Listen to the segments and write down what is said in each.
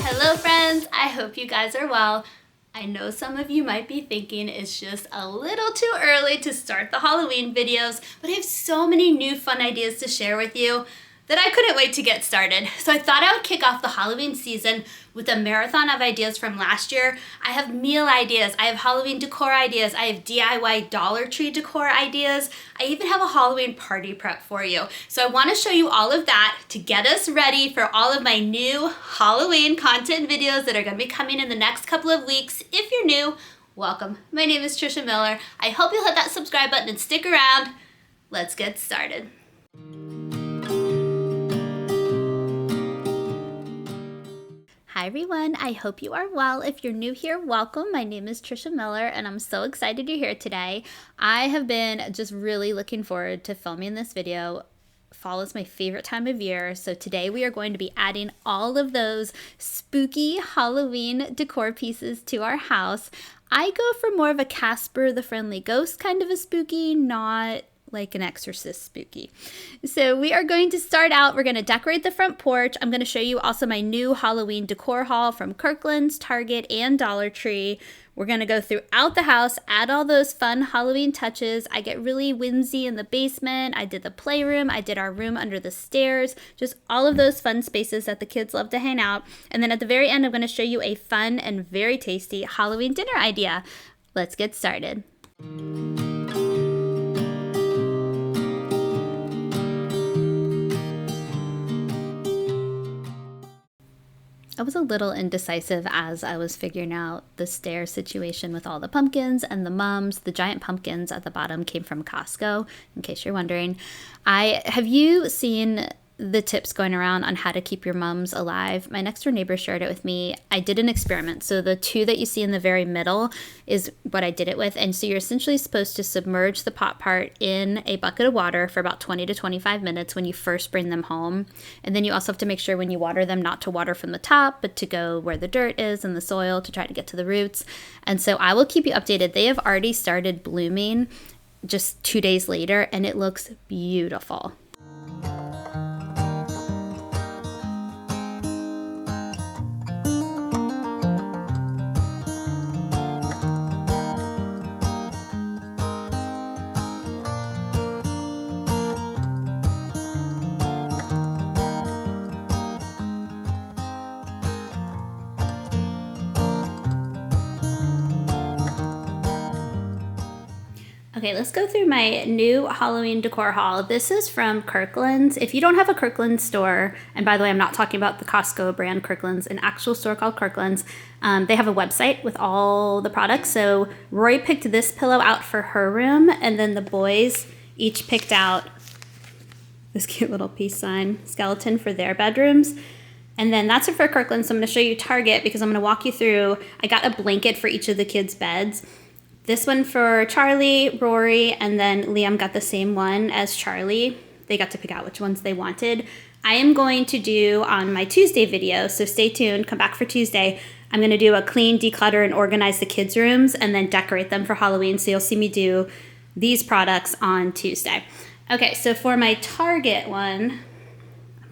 Hello friends, I hope you guys are well. I know some of you might be thinking it's just a little too early to start the Halloween videos, but I have so many new fun ideas to share with you that I couldn't wait to get started. So I thought I would kick off the Halloween season with a marathon of ideas from last year. I have meal ideas, I have Halloween decor ideas, I have DIY Dollar Tree decor ideas, I even have a Halloween party prep for you. So I want to show you all of that to get us ready for all of my new Halloween content videos that are going to be coming in the next couple of weeks. If you're new, welcome. My name is Trisha Miller. I hope you'll hit that subscribe button and stick around. Let's get started. Hi everyone, I hope you are well. If you're new here, welcome. My name is Trisha Miller and I'm so excited you're here today. I have been just really looking forward to filming this video. Fall is my favorite time of year, so today we are going to be adding all of those spooky Halloween decor pieces to our house. I go for more of a Casper the Friendly Ghost kind of a spooky, not like an Exorcist spooky. So we are going to start out, we're going to decorate the front porch. I'm going to show you also my new Halloween decor haul from Kirkland's, Target, and Dollar Tree. We're going to go throughout the house, add all those fun Halloween touches. I get really whimsy in the basement. I did the playroom. I did our room under the stairs. Just all of those fun spaces that the kids love to hang out. And then at the very end, I'm going to show you a fun and very tasty Halloween dinner idea. Let's get started. I was a little indecisive as I was figuring out the stair situation with all the pumpkins and the mums. The giant pumpkins at the bottom came from Costco, in case you're wondering. Have you seen the tips going around on how to keep your mums alive? My next door neighbor shared it with me. I did an experiment. So the two that you see in the very middle is what I did it with. And so you're essentially supposed to submerge the pot part in a bucket of water for about 20 to 25 minutes when you first bring them home. And then you also have to make sure when you water them not to water from the top, but to go where the dirt is and the soil to try to get to the roots. And so I will keep you updated. They have already started blooming just 2 days later, and it looks beautiful. Okay, let's go through my new Halloween decor haul. This is from Kirkland's. If you don't have a Kirkland's store, and by the way, I'm not talking about the Costco brand Kirkland's, an actual store called Kirkland's. They have a website with all the products. So Roy picked this pillow out for her room, and then the boys each picked out this cute little peace sign skeleton for their bedrooms. And then that's it for Kirkland's. So I'm gonna show you Target because I'm gonna walk you through. I got a blanket for each of the kids' beds. This one for Charlie, Rory, and then Liam got the same one as Charlie. They got to pick out which ones they wanted. I am going to do on my Tuesday video, so stay tuned, come back for Tuesday. I'm gonna do a clean, declutter, and organize the kids' rooms and then decorate them for Halloween. So you'll see me do these products on Tuesday. Okay, so for my Target one,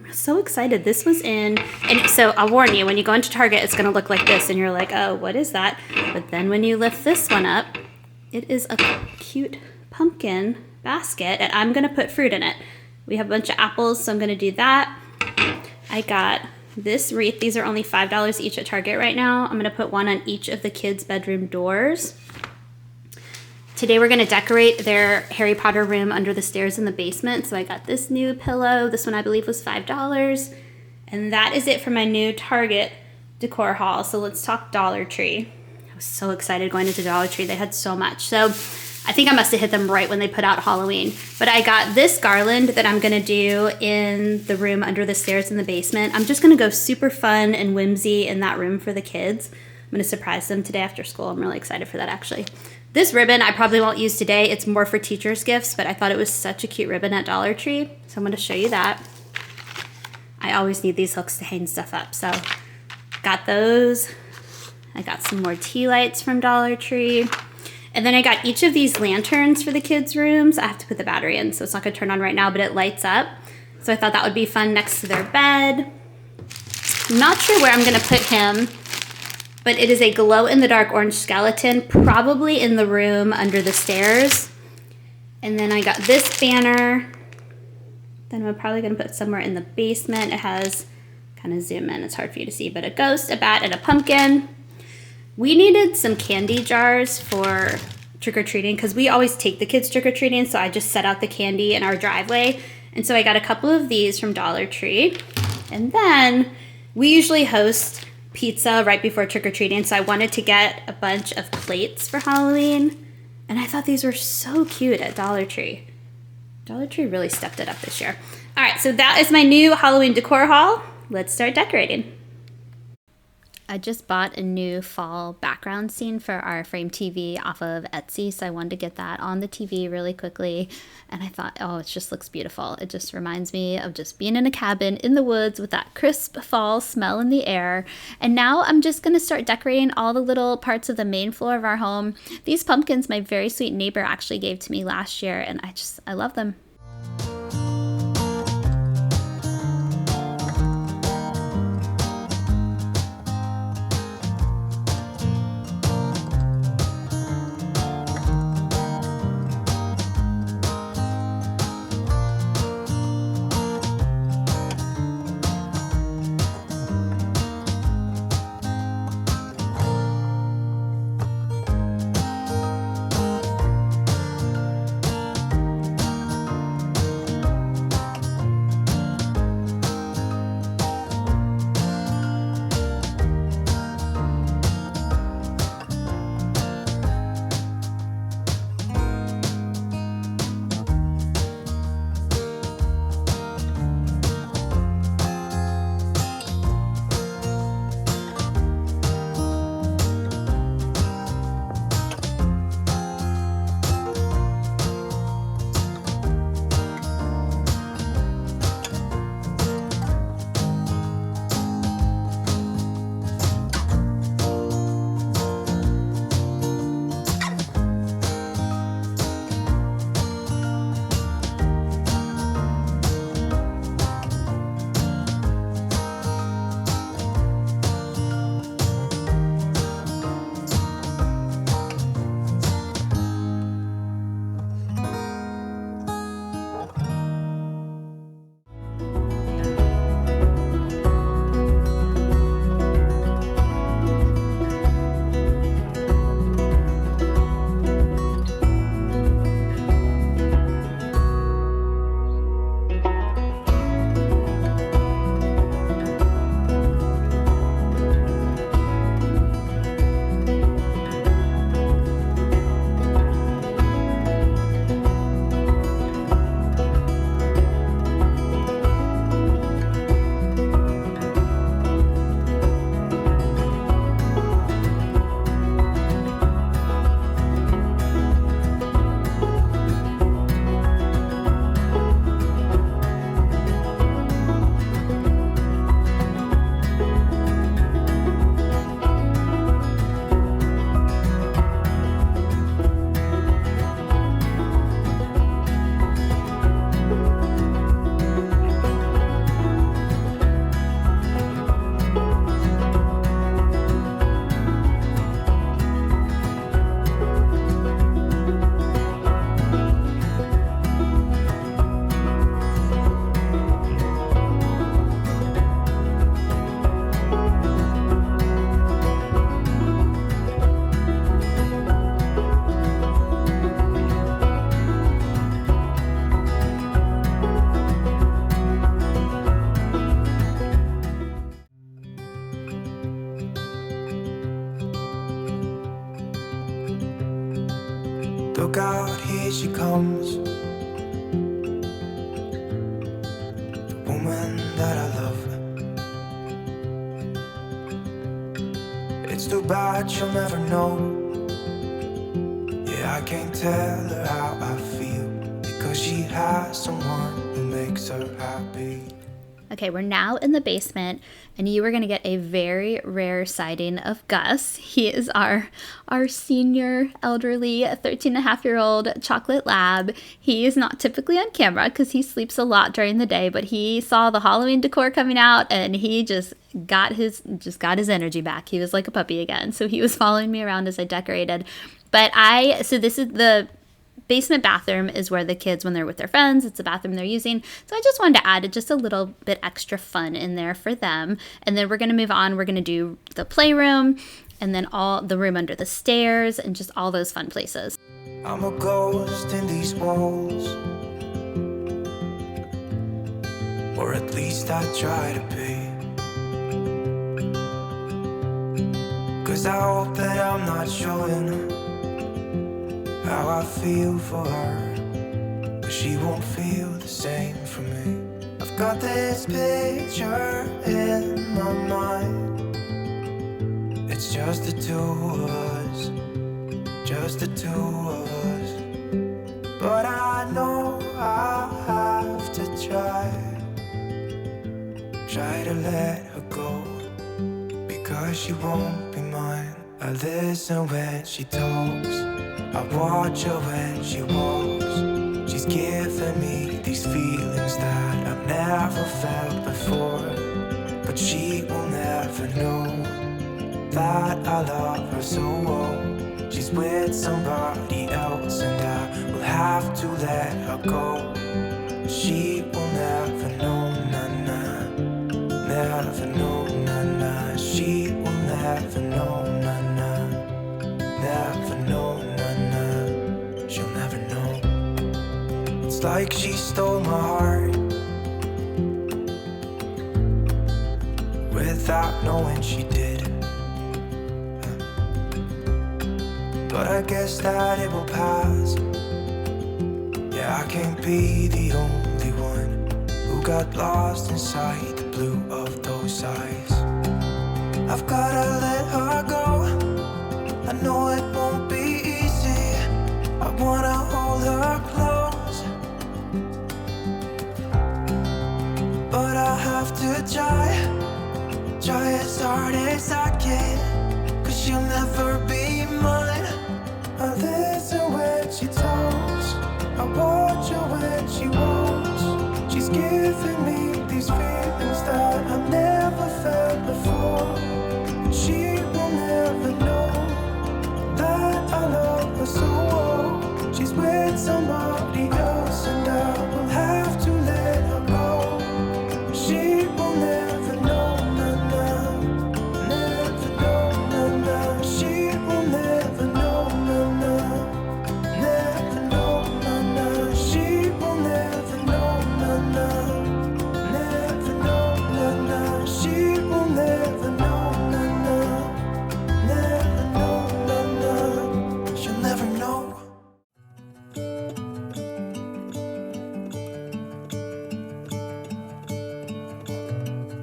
I'm so excited. This was in, and so I'll warn you, when you go into Target, it's gonna look like this and you're like, oh, what is that? But then when you lift this one up, it is a cute pumpkin basket, and I'm gonna put fruit in it. We have a bunch of apples, so I'm gonna do that. I got this wreath. These are only $5 each at Target right now. I'm gonna put one on each of the kids' bedroom doors. Today we're gonna decorate their Harry Potter room under the stairs in the basement. So I got this new pillow. This one I believe was $5. And that is it for my new Target decor haul. So let's talk Dollar Tree. I was so excited going into Dollar Tree. They had so much. So I think I must have hit them right when they put out Halloween. But I got this garland that I'm gonna do in the room under the stairs in the basement. I'm just gonna go super fun and whimsy in that room for the kids. I'm gonna surprise them today after school. I'm really excited for that actually. This ribbon I probably won't use today. It's more for teachers' gifts, but I thought it was such a cute ribbon at Dollar Tree. So I'm gonna show you that. I always need these hooks to hang stuff up. So got those. I got some more tea lights from Dollar Tree. And then I got each of these lanterns for the kids' rooms. I have to put the battery in, so it's not gonna turn on right now, but it lights up. So I thought that would be fun next to their bed. Not sure where I'm gonna put him, but it is a glow-in-the-dark orange skeleton, probably in the room under the stairs. And then I got this banner. Then I'm probably gonna put somewhere in the basement. It has, kind of zoom in, it's hard for you to see, but a ghost, a bat, and a pumpkin. We needed some candy jars for trick-or-treating because we always take the kids trick-or-treating, so I just set out the candy in our driveway. And so I got a couple of these from Dollar Tree. And then we usually host pizza right before trick-or-treating, so I wanted to get a bunch of plates for Halloween. And I thought these were so cute at Dollar Tree. Dollar Tree really stepped it up this year. All right, so that is my new Halloween decor haul. Let's start decorating. I just bought a new fall background scene for our frame TV off of Etsy, so I wanted to get that on the TV really quickly. And I thought, oh, it just looks beautiful. It just reminds me of just being in a cabin in the woods with that crisp fall smell in the air. And now I'm just going to start decorating all the little parts of the main floor of our home. These pumpkins my very sweet neighbor actually gave to me last year, and I love them. Look out, here she comes, the woman that I love. It's too bad she'll never know. Yeah, I can't tell her how I feel, because she has someone who makes her happy. Okay, we're now in the basement, and you are going to get a very rare sighting of Gus. He is our senior elderly 13-and-a-half-year-old chocolate lab. He is not typically on camera because he sleeps a lot during the day, but he saw the Halloween decor coming out, and he just got his energy back. He was like a puppy again. So he was following me around as I decorated. So this is the basement bathroom is where the kids, when they're with their friends, it's the bathroom they're using. So I just wanted to add just a little bit extra fun in there for them. And then we're going to move on. We're going to do the playroom and then all the room under the stairs and just all those fun places. I'm a ghost in these walls, or at least I try to be. 'Cause I hope that I'm not showing how I feel for her, but she won't feel the same for me. I've got this picture in my mind. It's just the two of us, just the two of us. But I know I have to try to let her go, because she won't be mine. I listen when she talks, I watch her when she walks. She's giving me these feelings that I've never felt before, but she will never know that I love her so well. She's with somebody else and I will have to let her go. She will never know, na-na, never know, na-na. She will never know, na-na, never know, na-na. She'll never know. It's like she stole my heart without knowing she did. But I guess that it will pass. Yeah, I can't be the only one who got lost inside the blue of those eyes. I've gotta let her go. I know it won't be easy. I wanna hold her close, but I have to try as hard as I can, 'cause she'll never be mine. I listen when she talks, I watch her when she walks. She's giving me these feelings that I've never felt before. She will never know that I love her so well. She's with somebody else and I will have to let her go. She will never know, na-na, never know, na-na. She will never know, na-na, never know, na-na. She will never know, na-na, never know, na-na. She will never know, na-na, never know, na-na. She'll never know.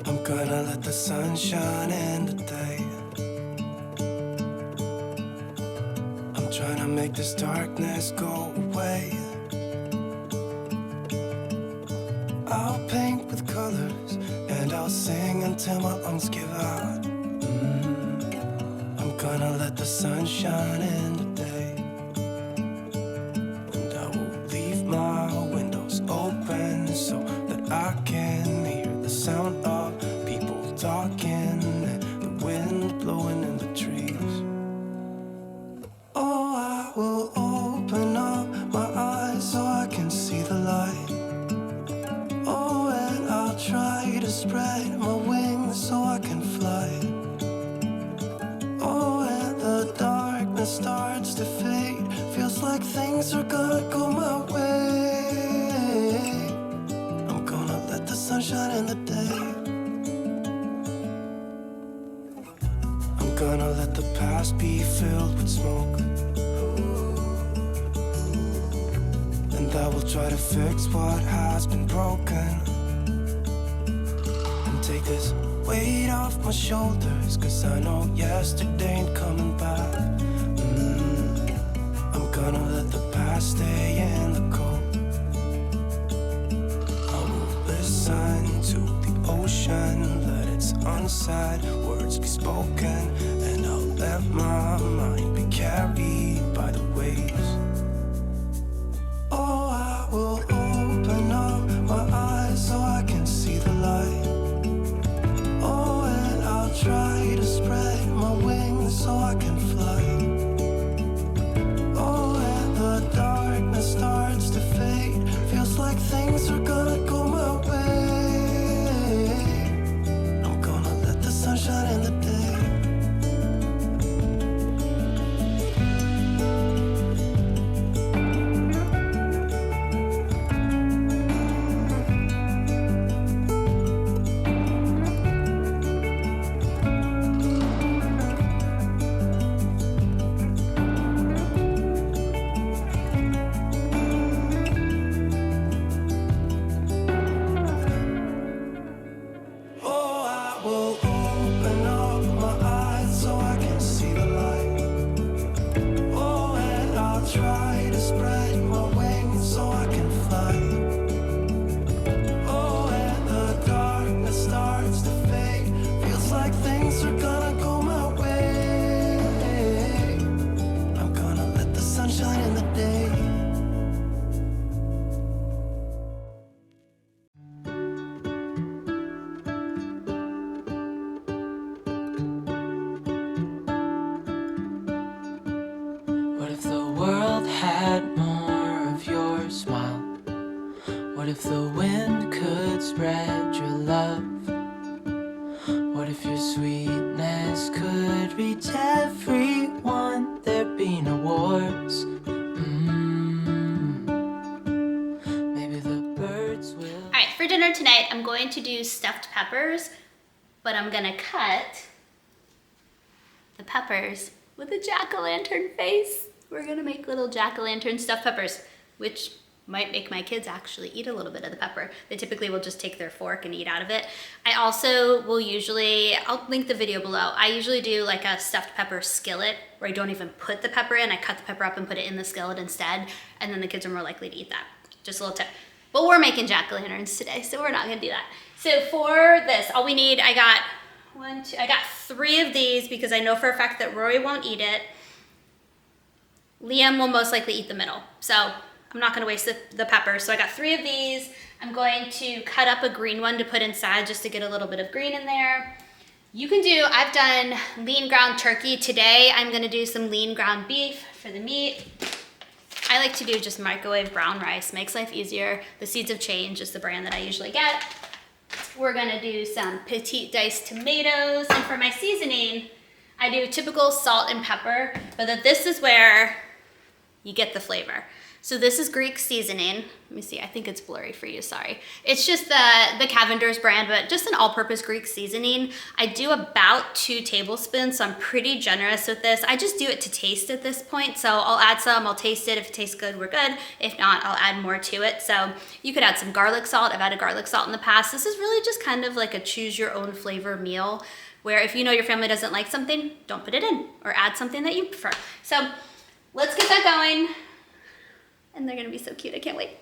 I'm gonna let the sun shine in today. I'm trying to make this darkness go away. I'll paint with colors and I'll sing until my lungs give out. I'm gonna let the sun shine in today, and I will leave my windows open so that I can hear the sound of people talking and the wind blowing in the trees. Oh, I will open up my eyes so I can see the light. Oh, and I'll try to spread my wings so I can fly. Oh, and the darkness starts to fade. Feels like things are gonna go my way. I'm gonna let the sun shine in the day. I'm gonna let the past be filled with smoke, and I will try to fix what has been broken, and take this weight off my shoulders, 'cause I know yesterday ain't coming back. I'm gonna let the past stay in the cold. I will listen to the ocean, let its unsaid words be spoken, and I'll let my mind be carried by the waves. Oh, I will open up my eyes so I can see the light. Oh, and so I can fly. Oh, and the darkness starts to fade. Feels like things are gonna go my way. I'm gonna let the sun shine in the day. Oh, I will open up my eyes so I can see the light. Oh, and I'll try to spread my wings so I can fly. Oh, and the darkness starts to fade. Feels like things are gonna go my way. I'm gonna let the sun shine in the day. What if the world had more of your smile? What if the wind could spread your love? What if your sweetness could reach everyone? There'd be no wars. Maybe the birds will. All right, for dinner tonight, I'm going to do stuffed peppers, but I'm gonna cut the peppers with a jack-o'-lantern face. We're gonna make little jack-o'-lantern stuffed peppers, which might make my kids actually eat a little bit of the pepper. They typically will just take their fork and eat out of it. I also will usually, I'll link the video below, I usually do like a stuffed pepper skillet where I don't even put the pepper in, I cut the pepper up and put it in the skillet instead, and then the kids are more likely to eat that. Just a little tip. But we're making jack-o'-lanterns today, so we're not gonna do that. So for this, all we need, I got 3 of these because I know for a fact that Rory won't eat it. Liam will most likely eat the middle. So I'm not gonna waste the peppers. So I got 3 of these. I'm going to cut up a green one to put inside just to get a little bit of green in there. You can do, I've done lean ground turkey. Today I'm gonna do some lean ground beef for the meat. I like to do just microwave brown rice, makes life easier. The Seeds of Change is the brand that I usually get. We're gonna do some petite diced tomatoes. And for my seasoning, I do typical salt and pepper, but that this is where you get the flavor. So this is Greek seasoning. Let me see, I think it's blurry for you, sorry. It's just the Cavender's brand, but just an all-purpose Greek seasoning. I do about 2 tablespoons, so I'm pretty generous with this. I just do it to taste at this point, so I'll add some, I'll taste it. If it tastes good, we're good. If not, I'll add more to it. So you could add some garlic salt. I've added garlic salt in the past. This is really just kind of like a choose your own flavor meal, where if you know your family doesn't like something, don't put it in, or add something that you prefer. So let's get that going. And they're gonna be so cute, I can't wait.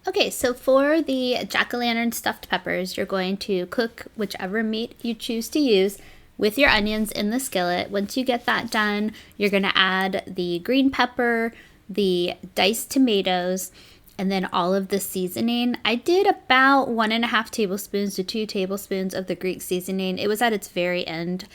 Okay, so for the jack-o'-lantern stuffed peppers, you're going to cook whichever meat you choose to use with your onions in the skillet. Once you get that done, you're gonna add the green pepper, the diced tomatoes, and then all of the seasoning. I did about 1.5 tablespoons to 2 tablespoons of the Greek seasoning. It was at its very end,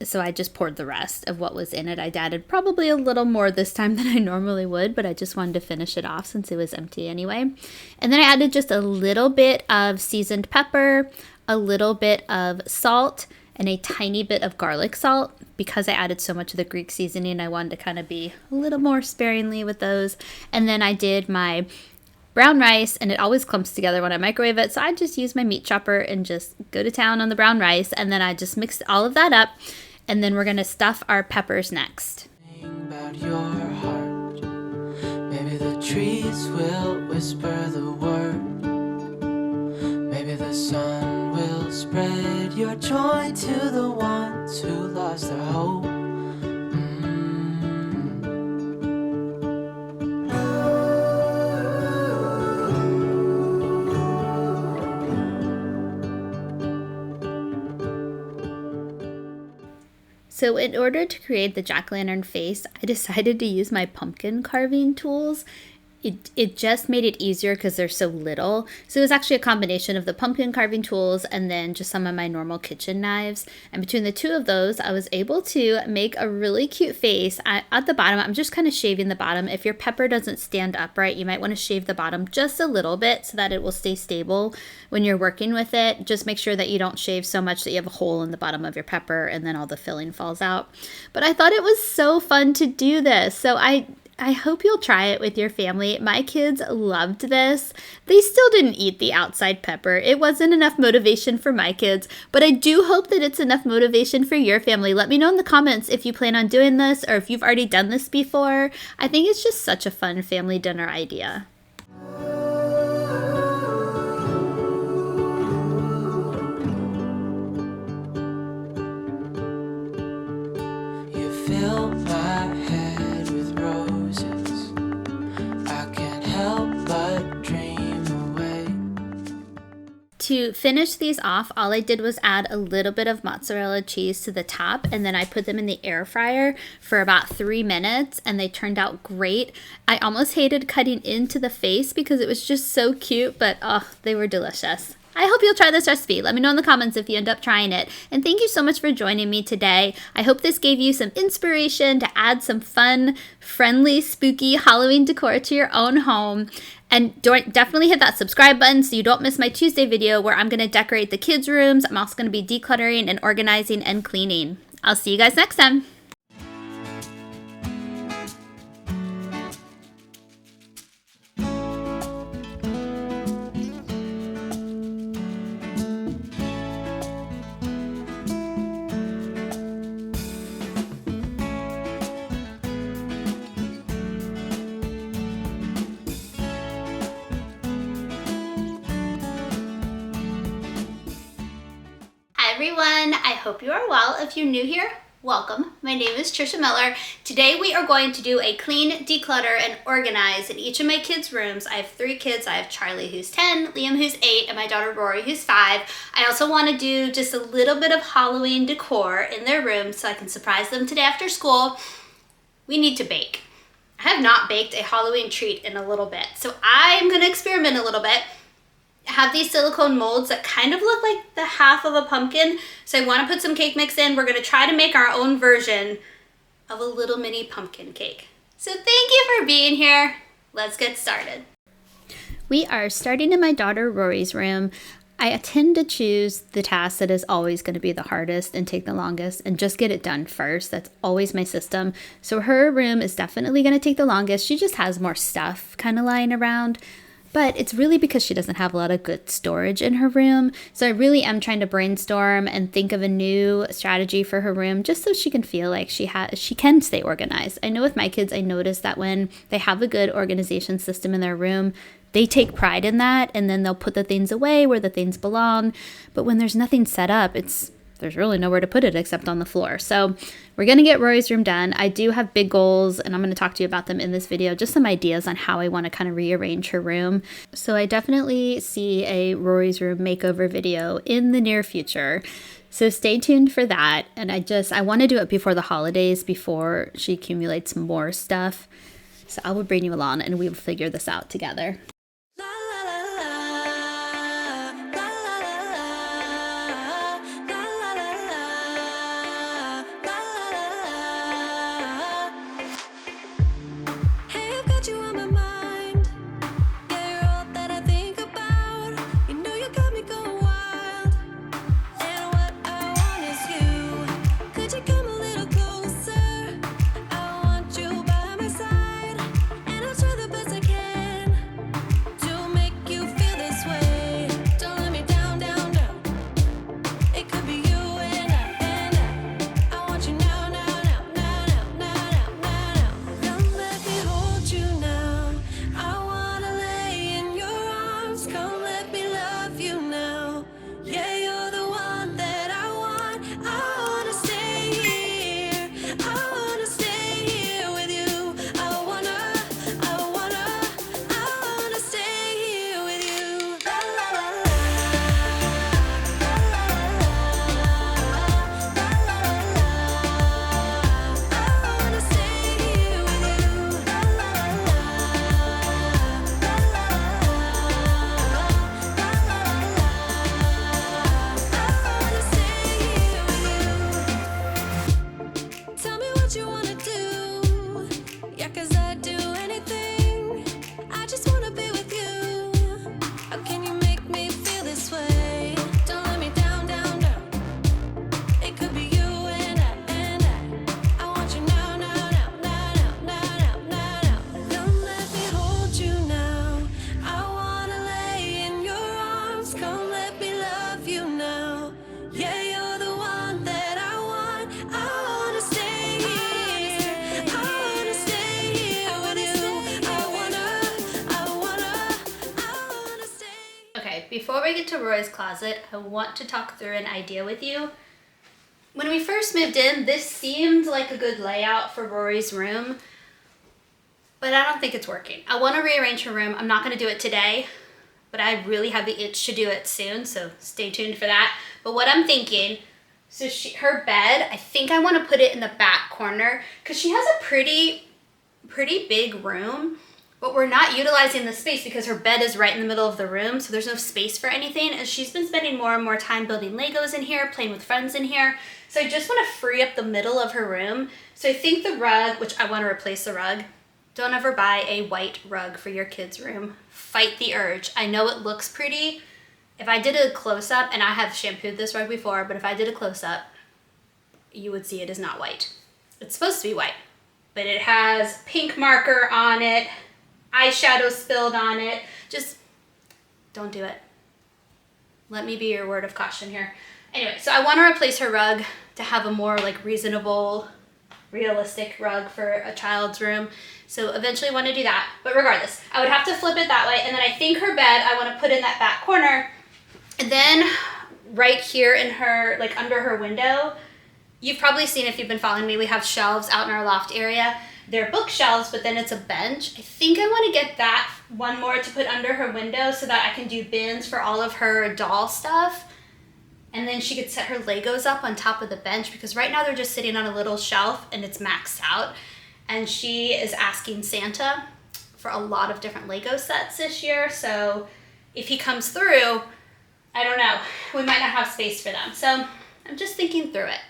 so I just poured the rest of what was in it. I added probably a little more this time than I normally would, but I just wanted to finish it off since it was empty anyway. And then I added just a little bit of seasoned pepper, a little bit of salt, and a tiny bit of garlic salt. Because I added so much of the Greek seasoning, I wanted to kind of be a little more sparingly with those. And then I did my brown rice, and it always clumps together when I microwave it, so I just use my meat chopper and just go to town on the brown rice, and then I just mixed all of that up, and then we're gonna stuff our peppers next. About your heart. Maybe the trees will whisper the word. Maybe the sun will spread your joy to the ones who lost their hope. So in order to create the jack-o'-lantern face, I decided to use my pumpkin carving tools. It just made it easier because they're so little. So it was actually a combination of the pumpkin carving tools and then just some of my normal kitchen knives. And between the two of those, I was able to make a really cute face. At the bottom, I'm just kind of shaving the bottom. If your pepper doesn't stand upright, you might want to shave the bottom just a little bit so that it will stay stable when you're working with it. Just make sure that you don't shave so much that you have a hole in the bottom of your pepper and then all the filling falls out. But I thought it was so fun to do this. So I hope you'll try it with your family. My kids loved this. They still didn't eat the outside pepper. It wasn't enough motivation for my kids, but I do hope that it's enough motivation for your family. Let me know in the comments if you plan on doing this or if you've already done this before. I think it's just such a fun family dinner idea. You fill my head with roses. I can't help but dream away. To finish these off, all I did was add a little bit of mozzarella cheese to the top, and then I put them in the air fryer for about 3 minutes, and they turned out great. I almost hated cutting into the face because it was just so cute, but oh, they were delicious. I hope you'll try this recipe. Let me know in the comments if you end up trying it. And thank you so much for joining me today. I hope this gave you some inspiration to add some fun, friendly, spooky Halloween decor to your own home. And definitely hit that subscribe button so you don't miss my Tuesday video where I'm going to decorate the kids' rooms. I'm also going to be decluttering and organizing and cleaning. I'll see you guys next time. Hi everyone, I hope you are well. If you're new here, welcome. My name is Trisha Miller. Today we are going to do a clean, declutter, and organize in each of my kids' rooms. I have 3 kids. I have Charlie who's 10, Liam who's 8, and my daughter Rory who's 5. I also want to do just a little bit of Halloween decor in their rooms so I can surprise them today after school. We need to bake. I have not baked a Halloween treat in a little bit, so I'm going to experiment a little bit. Have these silicone molds that kind of look like the half of a pumpkin. So I want to put some cake mix in. We're going to try to make our own version of a little mini pumpkin cake. So thank you for being here. Let's get started. We are starting in my daughter Rory's room. I tend to choose the task that is always going to be the hardest and take the longest and just get it done first. That's always my system. So her room is definitely going to take the longest. She just has more stuff kind of lying around. But it's really because she doesn't have a lot of good storage in her room. So I really am trying to brainstorm and think of a new strategy for her room just so she can feel like she can stay organized. I know with my kids, I notice that when they have a good organization system in their room, they take pride in that and then they'll put the things away where the things belong. But when there's nothing set up, there's really nowhere to put it except on the floor. So we're going to get Rory's room done. I do have big goals and I'm going to talk to you about them in this video, just some ideas on how I want to kind of rearrange her room. So I definitely see a Rory's room makeover video in the near future. So stay tuned for that. And I want to do it before the holidays, before she accumulates more stuff. So I will bring you along and we will figure this out together. before we get to Rory's closet, I want to talk through an idea with you. When we first moved in, this seemed like a good layout for Rory's room, but I don't think it's working. I want to rearrange her room. I'm not going to do it today, but I really have the itch to do it soon, so stay tuned for that. But what I'm thinking, so her bed, I think I want to put it in the back corner because she has a pretty big room, but we're not utilizing the space because her bed is right in the middle of the room, so there's no space for anything, and she's been spending more and more time building Legos in here, playing with friends in here, so I just want to free up the middle of her room. So I think the rug, which I want to replace the rug, don't ever buy a white rug for your kids' room. Fight the urge. I know it looks pretty. If I did a close-up, and I have shampooed this rug before, but if I did a close-up, you would see it is not white. It's supposed to be white, but it has pink marker on it, eyeshadow spilled on it. Just don't do it. Let me be your word of caution here. Anyway, so I want to replace her rug to have a more like reasonable, realistic rug for a child's room. So eventually I want to do that. But regardless, I would have to flip it that way. And then I think her bed I want to put in that back corner. And then right here in her, like under her window, you've probably seen if you've been following me, we have shelves out in our loft area. They're bookshelves, but then it's a bench. I think I want to get that one more to put under her window so that I can do bins for all of her doll stuff. And then she could set her Legos up on top of the bench because right now they're just sitting on a little shelf and it's maxed out. And she is asking Santa for a lot of different Lego sets this year. So if he comes through, I don't know, we might not have space for them. So I'm just thinking through it.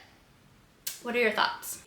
What are your thoughts?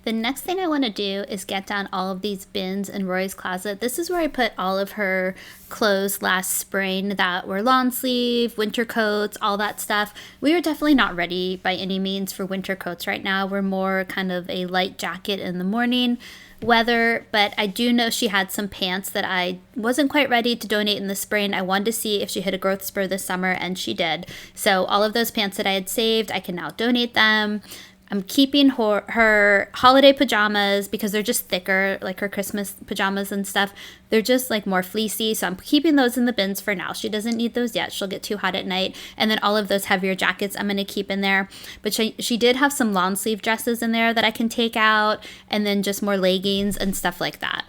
The next thing I want to do is get down all of these bins in Rory's closet. This is where I put all of her clothes last spring that were lawn sleeve, winter coats, all that stuff. We are definitely not ready by any means for winter coats right now. We're more kind of a light jacket in the morning weather, but I do know she had some pants that I wasn't quite ready to donate in the spring. I wanted to see if she hit a growth spur this summer, and she did. So all of those pants that I had saved, I can now donate them. I'm keeping her holiday pajamas because they're just thicker, like her Christmas pajamas and stuff. They're just like more fleecy, so I'm keeping those in the bins for now. She doesn't need those yet. She'll get too hot at night. And then all of those heavier jackets I'm going to keep in there. But she did have some long sleeve dresses in there that I can take out, and then just more leggings and stuff like that.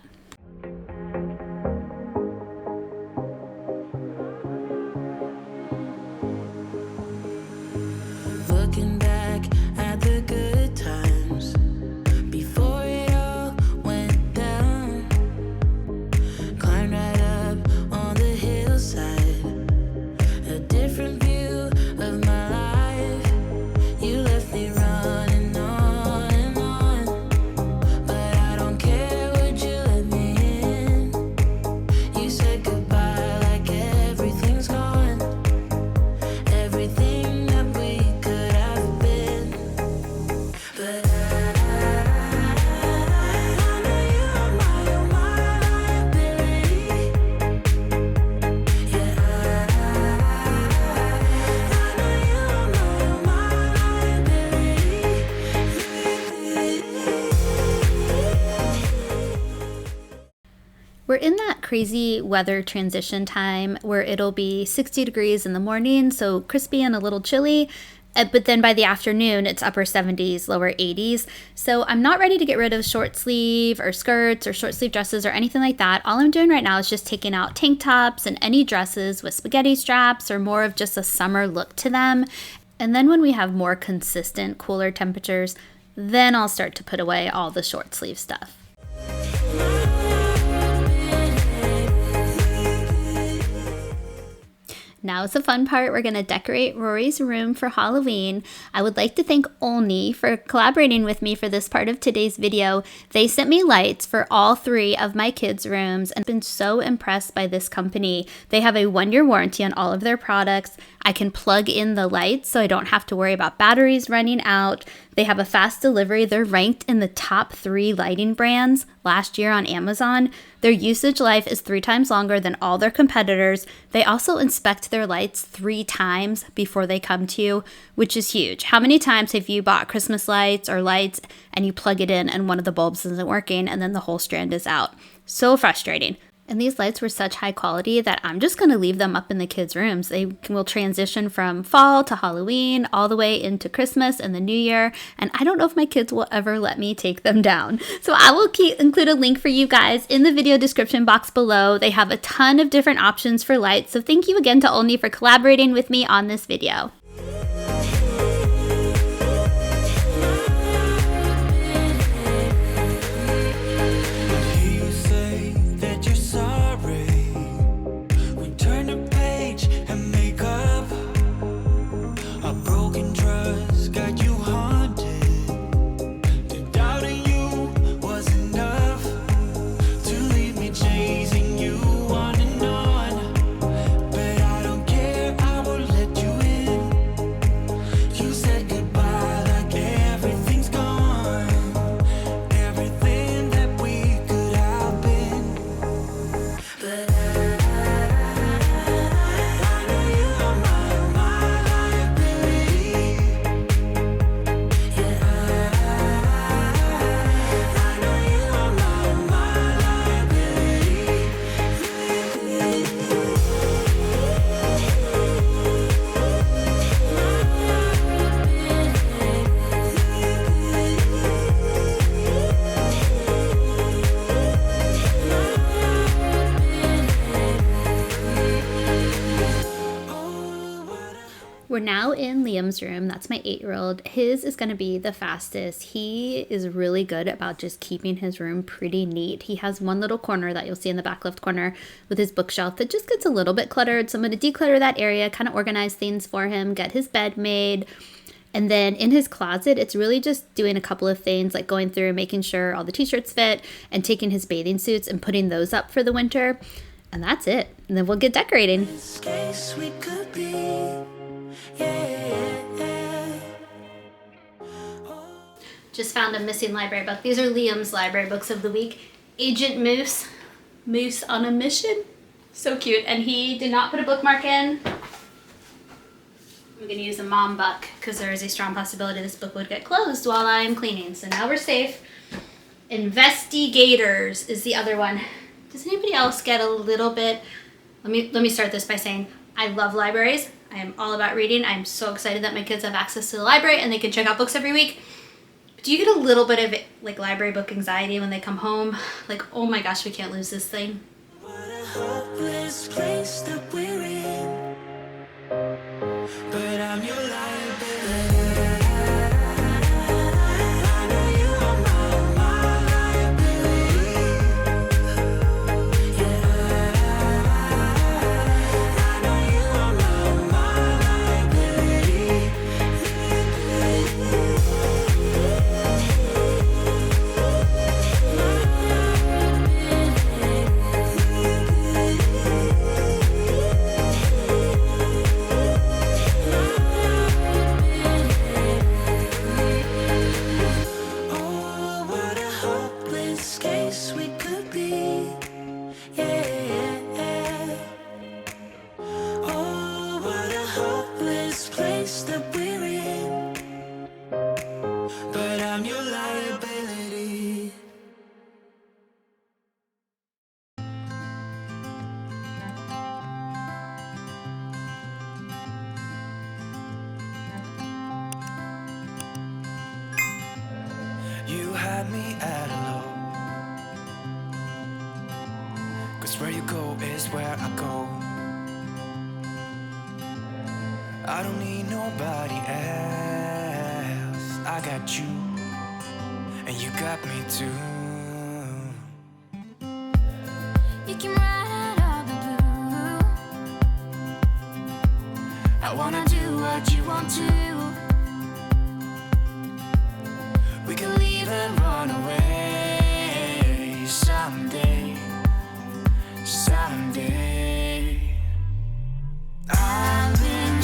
Looking back at the good times before it all went down. Climbed right up on the hillside, a different view of my life. You left me running on and on, but I don't care, would you let me in? You said goodbye like everything's gone, everything that we could have been. But I know you're my liability. Yeah, I know you're my liability. We're in that crazy weather transition time where it'll be 60 degrees in the morning, so crispy and a little chilly. But then by the afternoon, it's upper 70s, lower 80s. So I'm not ready to get rid of short sleeve or skirts or short sleeve dresses or anything like that. All I'm doing right now is just taking out tank tops and any dresses with spaghetti straps or more of just a summer look to them. And then when we have more consistent, cooler temperatures, then I'll start to put away all the short sleeve stuff. Now is the fun part. We're going to decorate Rory's room for Halloween. I would like to thank Olney for collaborating with me for this part of today's video. They sent me lights for all 3 of my kids' rooms and I've been so impressed by this company. They have a 1-year warranty on all of their products. I can plug in the lights so I don't have to worry about batteries running out. They have a fast delivery. They're ranked in the top 3 lighting brands last year on Amazon. Their usage life is 3 times longer than all their competitors. They also inspect their lights 3 times before they come to you, which is huge. How many times have you bought Christmas lights or lights and you plug it in and one of the bulbs isn't working and then the whole strand is out? So frustrating. And these lights were such high quality that I'm just going to leave them up in the kids' rooms. They will transition from fall to Halloween all the way into Christmas and the New Year. And I don't know if my kids will ever let me take them down. So I will include a link for you guys in the video description box below. They have a ton of different options for lights. So thank you again to Olney for collaborating with me on this video. We're now in Liam's room. That's my 8-year-old. His is going to be the fastest. He is really good about just keeping his room pretty neat. He has one little corner that you'll see in the back left corner with his bookshelf that just gets a little bit cluttered. So I'm going to declutter that area, kind of organize things for him, get his bed made. And then in his closet, it's really just doing a couple of things like going through and making sure all the t-shirts fit and taking his bathing suits and putting those up for the winter. And that's it. And then we'll get decorating. Just found a missing library book. These are Liam's library books of the week. Agent Moose. Moose on a mission. So cute. And he did not put a bookmark in. I'm going to use a mom buck because there is a strong possibility this book would get closed while I'm cleaning. So now we're safe. Investigators is the other one. Does anybody else get a little bit... Let me start this by saying I love libraries. I am all about reading. I'm so excited that my kids have access to the library and they can check out books every week. But do you get a little bit of like library book anxiety when they come home? Like, oh my gosh, we can't lose this thing. What a hopeless place that we're in. But I'm your liability. You had me at hello, 'cause where you go is where I go. I don't need nobody else. I got you, and you got me too. You can ride out of the blue. I wanna do what you want to. We can leave and run away someday, someday. I've been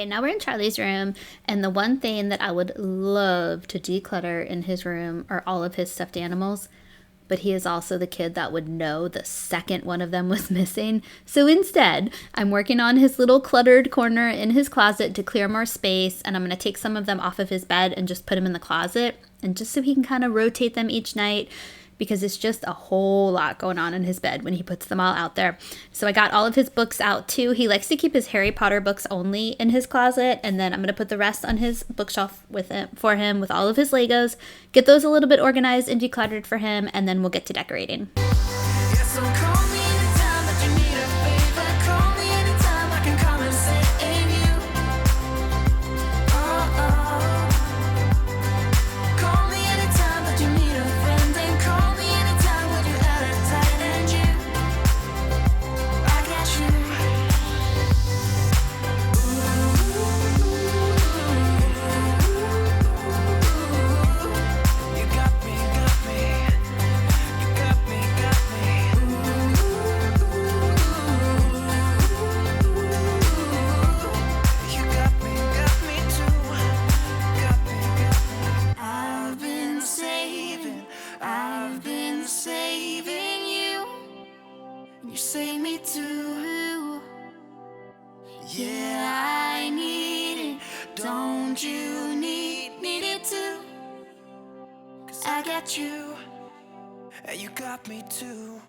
Okay, now we're in Charlie's room, and the one thing that I would love to declutter in his room are all of his stuffed animals, but he is also the kid that would know the second one of them was missing. So instead, I'm working on his little cluttered corner in his closet to clear more space, and I'm going to take some of them off of his bed and just put them in the closet, and just so he can kind of rotate them each night, because it's just a whole lot going on in his bed when he puts them all out there. So I got all of his books out too. He likes to keep his Harry Potter books only in his closet, and then I'm going to put the rest on his bookshelf for him with all of his Legos, get those a little bit organized and decluttered for him, and then we'll get to decorating. Yeah, so call me anytime that you need a favor. Call me anytime I can come and save you. Call me anytime that you need a friend, and call me anytime when you're at a tight end. I got you. You got me, got me. You got me, got me. You got me too. Got me, got me. I've been saving you. And you save me too. Yeah, I need it. Don't you need it too? 'Cause I got you. And you got me too.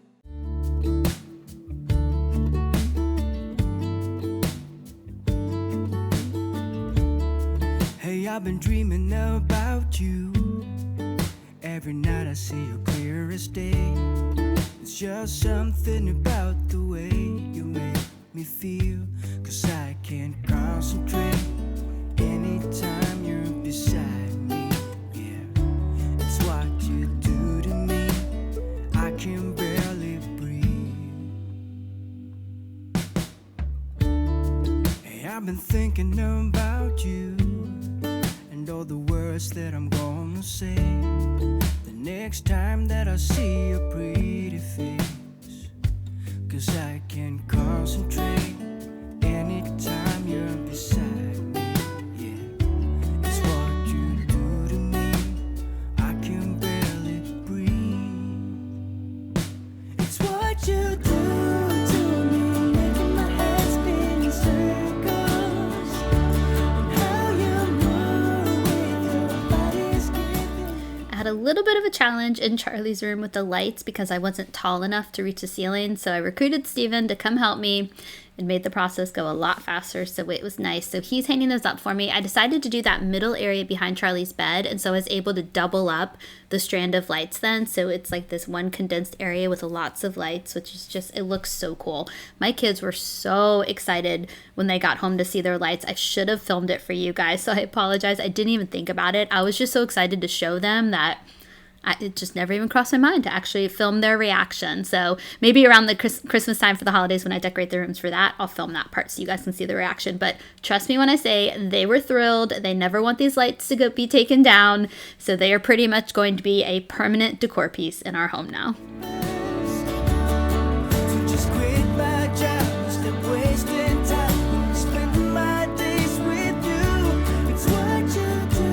Hey, I've been dreaming about you. Every night I see you clear as day. It's just something about the way you make me feel. 'Cause I can't concentrate anytime you're beside me. Yeah, it's what you do to me. I can barely breathe. Hey, I've been thinking about you and all the words that I'm gonna say the next time that I see your pretty face. 'Cause I can't concentrate anytime you're beside me. Yeah, it's what you do to me. I can barely breathe. It's what you do to me, making my head spin in circles. And how you move with your body is giving. I had a little bit of a challenge in Charlie's room with the lights because I wasn't tall enough to reach the ceiling, so I recruited Steven to come help me and made the process go a lot faster, so it was nice. So he's hanging those up for me. I decided to do that middle area behind Charlie's bed, and so I was able to double up the strand of lights then, so it's like this one condensed area with lots of lights, which is just, it looks so cool. My kids were so excited when they got home to see their lights. I should have filmed it for you guys, so I apologize. I didn't even think about it. I was just so excited to show them that it just never even crossed my mind to actually film their reaction. So maybe around the Christmas time for the holidays when I decorate the rooms for that, I'll film that part so you guys can see the reaction. But trust me when I say they were thrilled. They never want these lights to be taken down. So they are pretty much going to be a permanent decor piece in our home now. So just quit my job, stop wasting time, spend my days with you. It's what you do.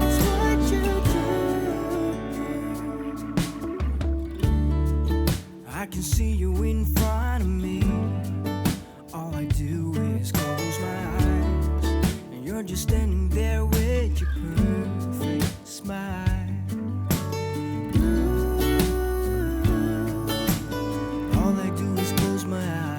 It's what you do. I can see you in front of me. All I do is close my eyes, and you're just standing there with your perfect smile. All I do is close my eyes.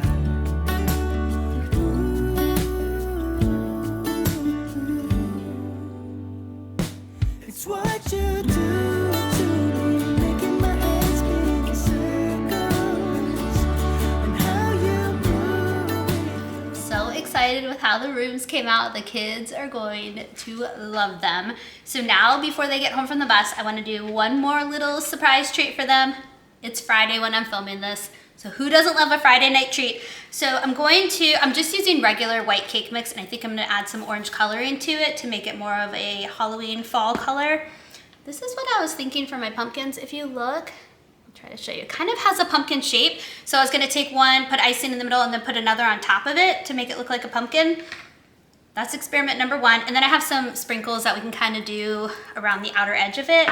It's what you do to me, making my head spin in circles, and how you move. So excited with how the rooms came out. The kids are going to love them. So now, before they get home from the bus, I want to do one more little surprise treat for them. It's Friday when I'm filming this, so who doesn't love a Friday night treat? So I'm just using regular white cake mix, and I think I'm gonna add some orange coloring to it to make it more of a Halloween fall color. This is what I was thinking for my pumpkins. If you look, try to show you. It kind of has a pumpkin shape. So I was gonna take one, put icing in the middle, and then put another on top of it to make it look like a pumpkin. That's experiment number one. And then I have some sprinkles that we can kind of do around the outer edge of it.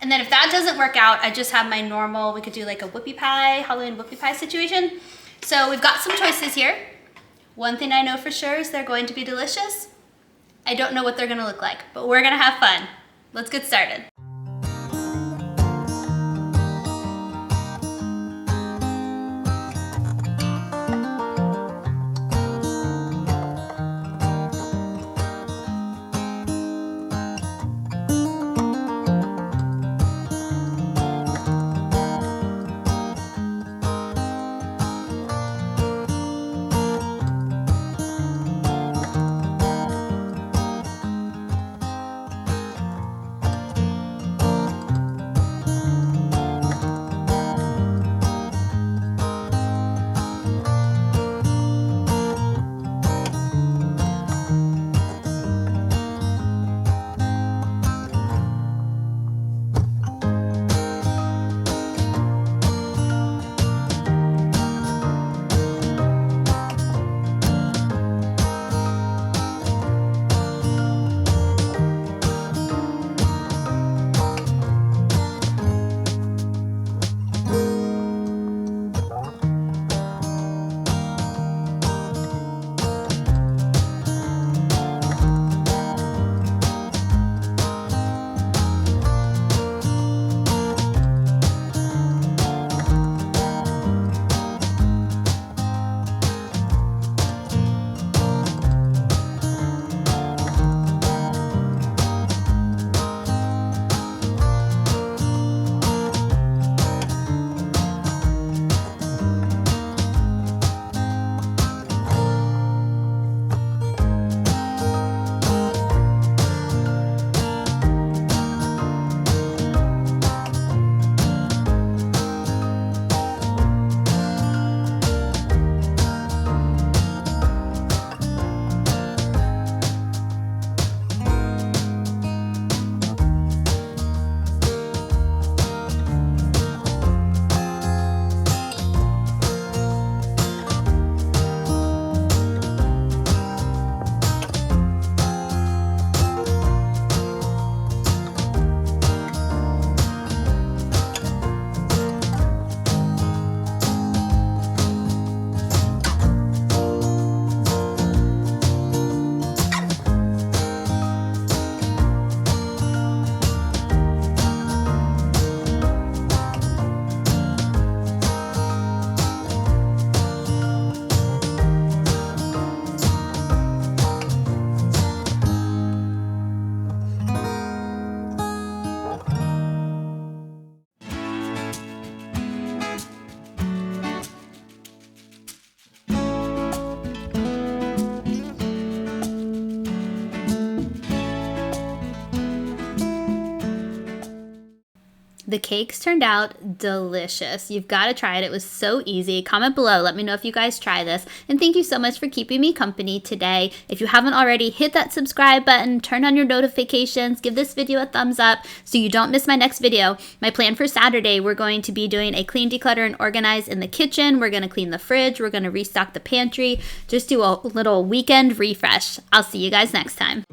And then if that doesn't work out, I just have my normal, we could do like a whoopie pie, Halloween whoopie pie situation. So we've got some choices here. One thing I know for sure is they're going to be delicious. I don't know what they're gonna look like, but we're gonna have fun. Let's get started. The cakes turned out delicious. You've got to try it. It was so easy. Comment below. Let me know if you guys try this. And thank you so much for keeping me company today. If you haven't already, hit that subscribe button, turn on your notifications, give this video a thumbs up so you don't miss my next video. My plan for Saturday, we're going to be doing a clean, declutter, and organize in the kitchen. We're going to clean the fridge. We're going to restock the pantry. Just do a little weekend refresh. I'll see you guys next time.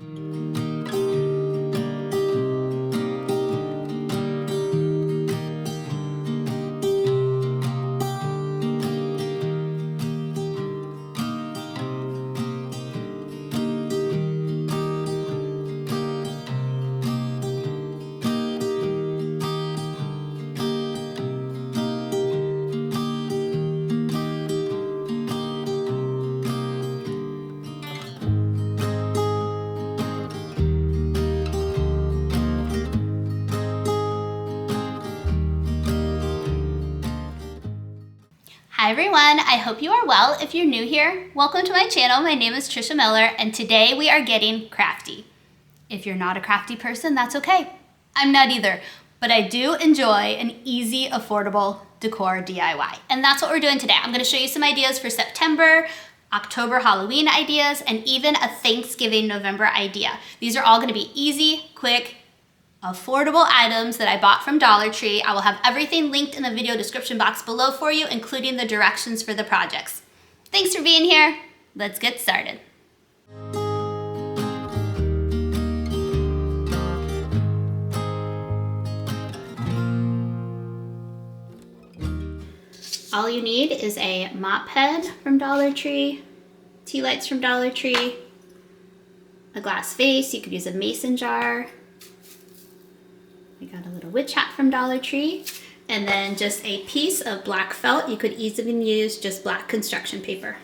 Hi everyone, I hope you are well. If you're new here, welcome to my channel. My name is Trisha Miller and today we are getting crafty. If you're not a crafty person, that's okay. I'm not either, but I do enjoy an easy, affordable decor DIY. And that's what we're doing today. I'm gonna show you some ideas for September, October Halloween ideas, and even a Thanksgiving November idea. These are all gonna be easy, quick, affordable items that I bought from Dollar Tree. I will have everything linked in the video description box below for you, including the directions for the projects. Thanks for being here. Let's get started. All you need is a mop head from Dollar Tree, tea lights from Dollar Tree, a glass vase. You could use a mason jar. We got a little witch hat from Dollar Tree, and then just a piece of black felt. You could even use just black construction paper.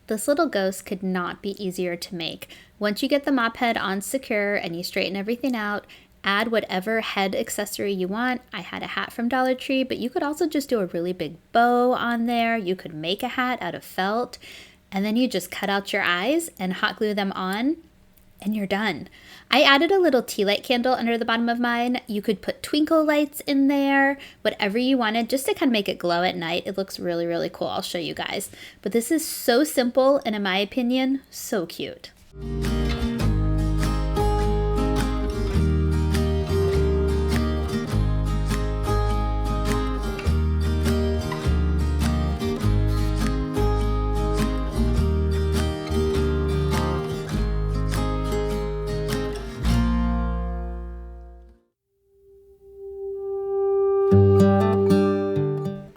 This little ghost could not be easier to make. Once you get the mop head on secure and you straighten everything out, add whatever head accessory you want. I had a hat from Dollar Tree, but you could also just do a really big bow on there. You could make a hat out of felt, and then you just cut out your eyes and hot glue them on, and you're done. I added a little tea light candle under the bottom of mine. You could put twinkle lights in there, whatever you wanted, just to kind of make it glow at night. It looks really, really cool. I'll show you guys. But this is so simple, and in my opinion, so cute.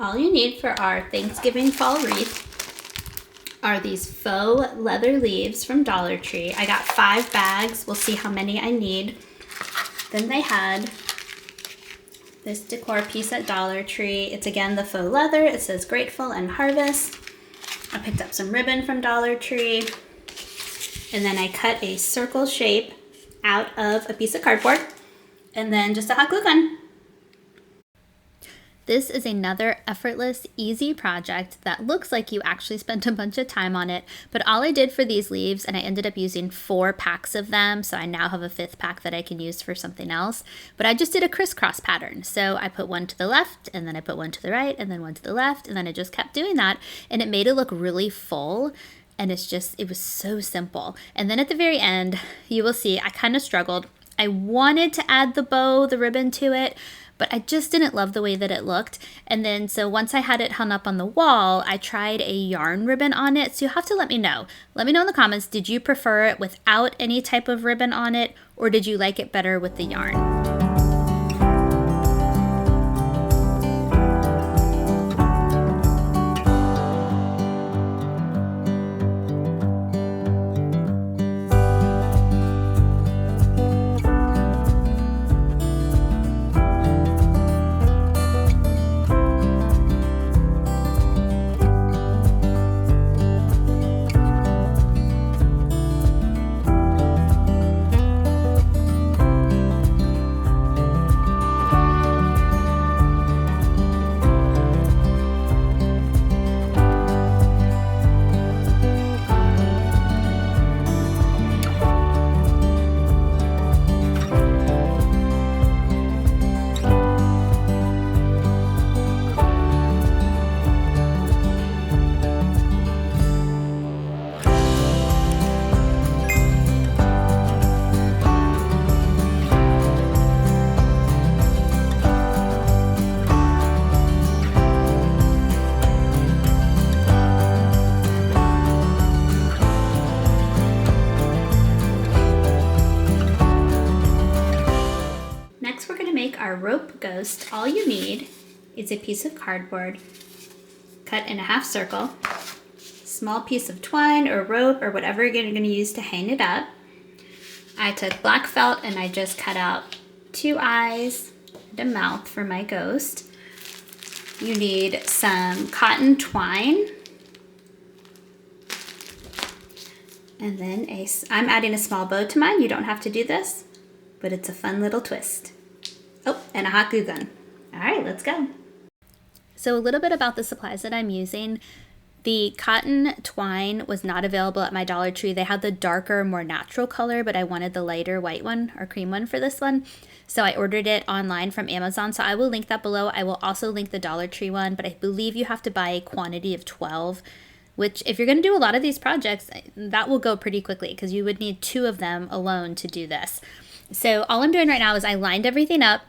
All you need for our Thanksgiving fall wreath are these faux leather leaves from Dollar Tree. I got 5 bags. We'll see how many I need. Then they had this decor piece at Dollar Tree. It's again the faux leather. It says Grateful and Harvest. I picked up some ribbon from Dollar Tree. And then I cut a circle shape out of a piece of cardboard. And then just a hot glue gun. This is another effortless, easy project that looks like you actually spent a bunch of time on it, but all I did for these leaves, and I ended up using 4 packs of them, so I now have a 5th pack that I can use for something else, but I just did a crisscross pattern. So I put one to the left, and then I put one to the right, and then one to the left, and then I just kept doing that, and it made it look really full. And it was so simple. And then at the very end, you will see I kind of struggled. I wanted to add the bow, the ribbon to it, but I just didn't love the way that it looked. And then so once I had it hung up on the wall, I tried a yarn ribbon on it. So you have to let me know. Let me know in the comments, did you prefer it without any type of ribbon on it, or did you like it better with the yarn? Our rope ghost, all you need is a piece of cardboard cut in a half circle, small piece of twine or rope or whatever you're going to use to hang it up. I took black felt and I just cut out 2 eyes and a mouth for my ghost. You need some cotton twine, and then I'm adding a small bow to mine. You don't have to do this, but it's a fun little twist. Oh, and a hot glue gun. All right, let's go. So a little bit about the supplies that I'm using. The cotton twine was not available at my Dollar Tree. They had the darker, more natural color, but I wanted the lighter white one or cream one for this one. So I ordered it online from Amazon. So I will link that below. I will also link the Dollar Tree one, but I believe you have to buy a quantity of 12, which if you're going to do a lot of these projects, that will go pretty quickly because you would need 2 of them alone to do this. So all I'm doing right now is I lined everything up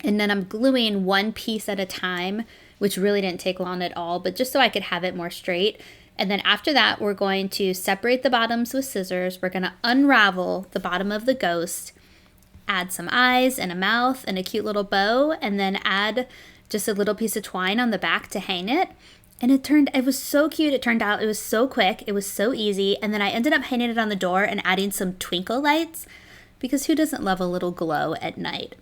and then I'm gluing one piece at a time, which really didn't take long at all, but just so I could have it more straight. And then after that, we're going to separate the bottoms with scissors. We're going to unravel the bottom of the ghost, add some eyes and a mouth and a cute little bow, and then add just a little piece of twine on the back to hang it. And it was so cute. It turned out, it was so quick. It was so easy. And then I ended up hanging it on the door and adding some twinkle lights because who doesn't love a little glow at night?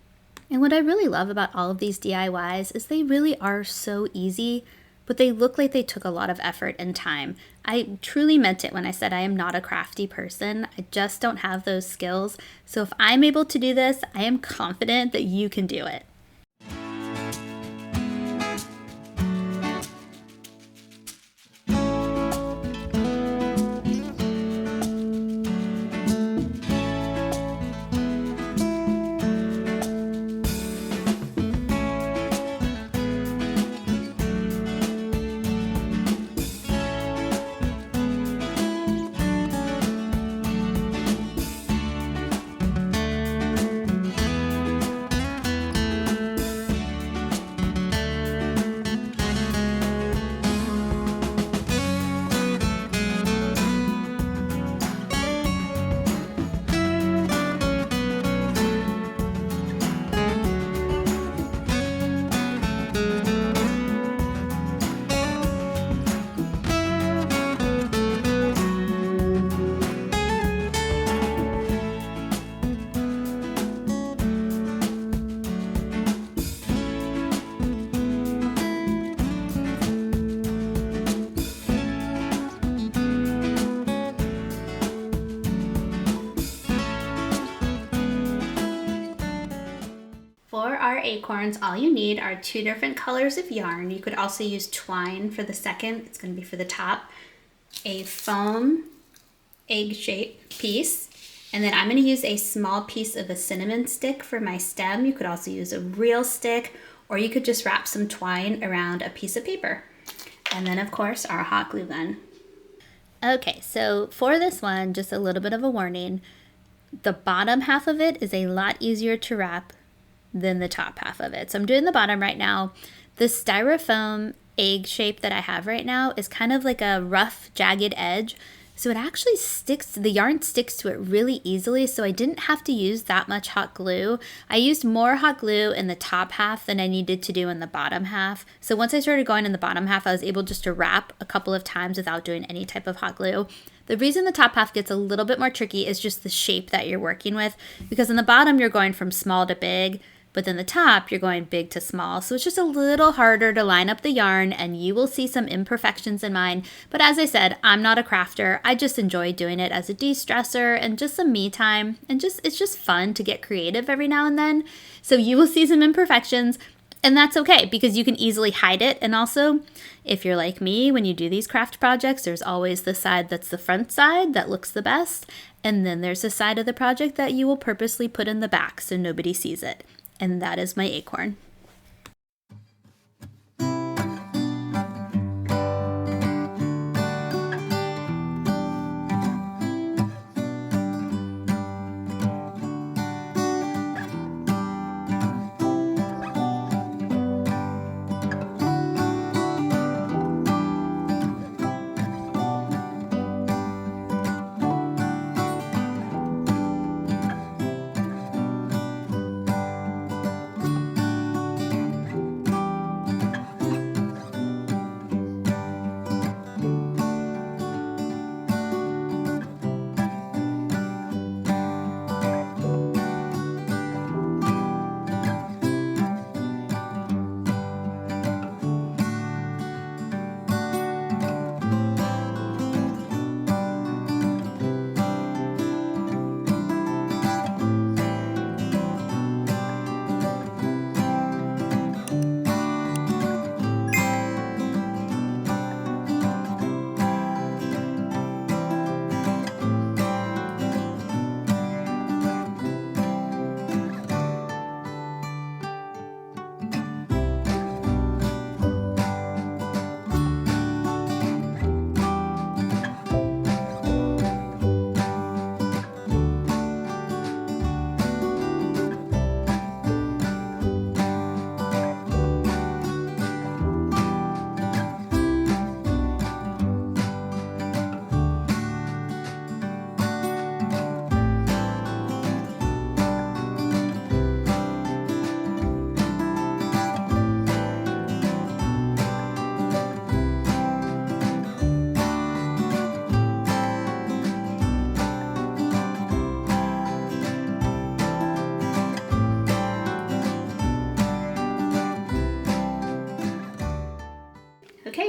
And what I really love about all of these DIYs is they really are so easy, but they look like they took a lot of effort and time. I truly meant it when I said I am not a crafty person. I just don't have those skills. So if I'm able to do this, I am confident that you can do it. For our acorns, all you need are 2 different colors of yarn. You could also use twine for the second. It's going to be for the top. A foam egg-shaped piece. And then I'm going to use a small piece of a cinnamon stick for my stem. You could also use a real stick, or you could just wrap some twine around a piece of paper. And then, of course, our hot glue gun. Okay, so for this one, just a little bit of a warning. The bottom half of it is a lot easier to wrap than the top half of it. So I'm doing the bottom right now. The styrofoam egg shape that I have right now is kind of like a rough, jagged edge. So it actually the yarn sticks to it really easily. So I didn't have to use that much hot glue. I used more hot glue in the top half than I needed to do in the bottom half. So once I started going in the bottom half, I was able just to wrap a couple of times without doing any type of hot glue. The reason the top half gets a little bit more tricky is just the shape that you're working with, because in the bottom, you're going from small to big, but then the top, you're going big to small. So it's just a little harder to line up the yarn, and you will see some imperfections in mine. But as I said, I'm not a crafter. I just enjoy doing it as a de-stressor and just some me time. And it's just fun to get creative every now and then. So you will see some imperfections, and that's okay because you can easily hide it. And also, if you're like me, when you do these craft projects, there's always the side that's the front side that looks the best. And then there's a side of the project that you will purposely put in the back so nobody sees it. And that is my acorn.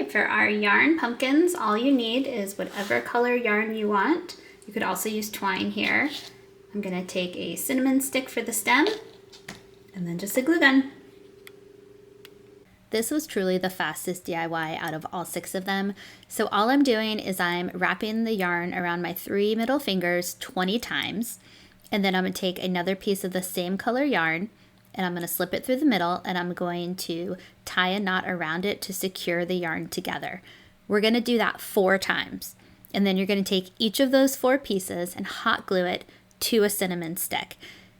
right, for our yarn pumpkins, all you need is whatever color yarn you want. You could also use twine here. I'm gonna take a cinnamon stick for the stem and then just a glue gun. This was truly the fastest DIY out of all 6 of them. So all I'm doing is I'm wrapping the yarn around my 3 middle fingers 20 times. And then I'm gonna take another piece of the same color yarn and I'm gonna slip it through the middle and I'm going to tie a knot around it to secure the yarn together. We're gonna do that 4 times. And then you're gonna take each of those 4 pieces and hot glue it to a cinnamon stick.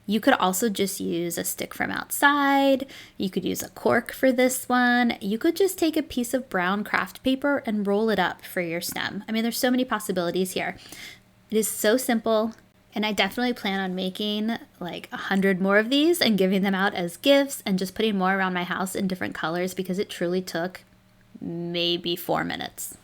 You could also just use a stick from outside. You could use a cork for this one. You could just take a piece of brown craft paper and roll it up for your stem. I mean, there's so many possibilities here. It is so simple, and I definitely plan on making like 100 more of these and giving them out as gifts and just putting more around my house in different colors because it truly took maybe 4 minutes.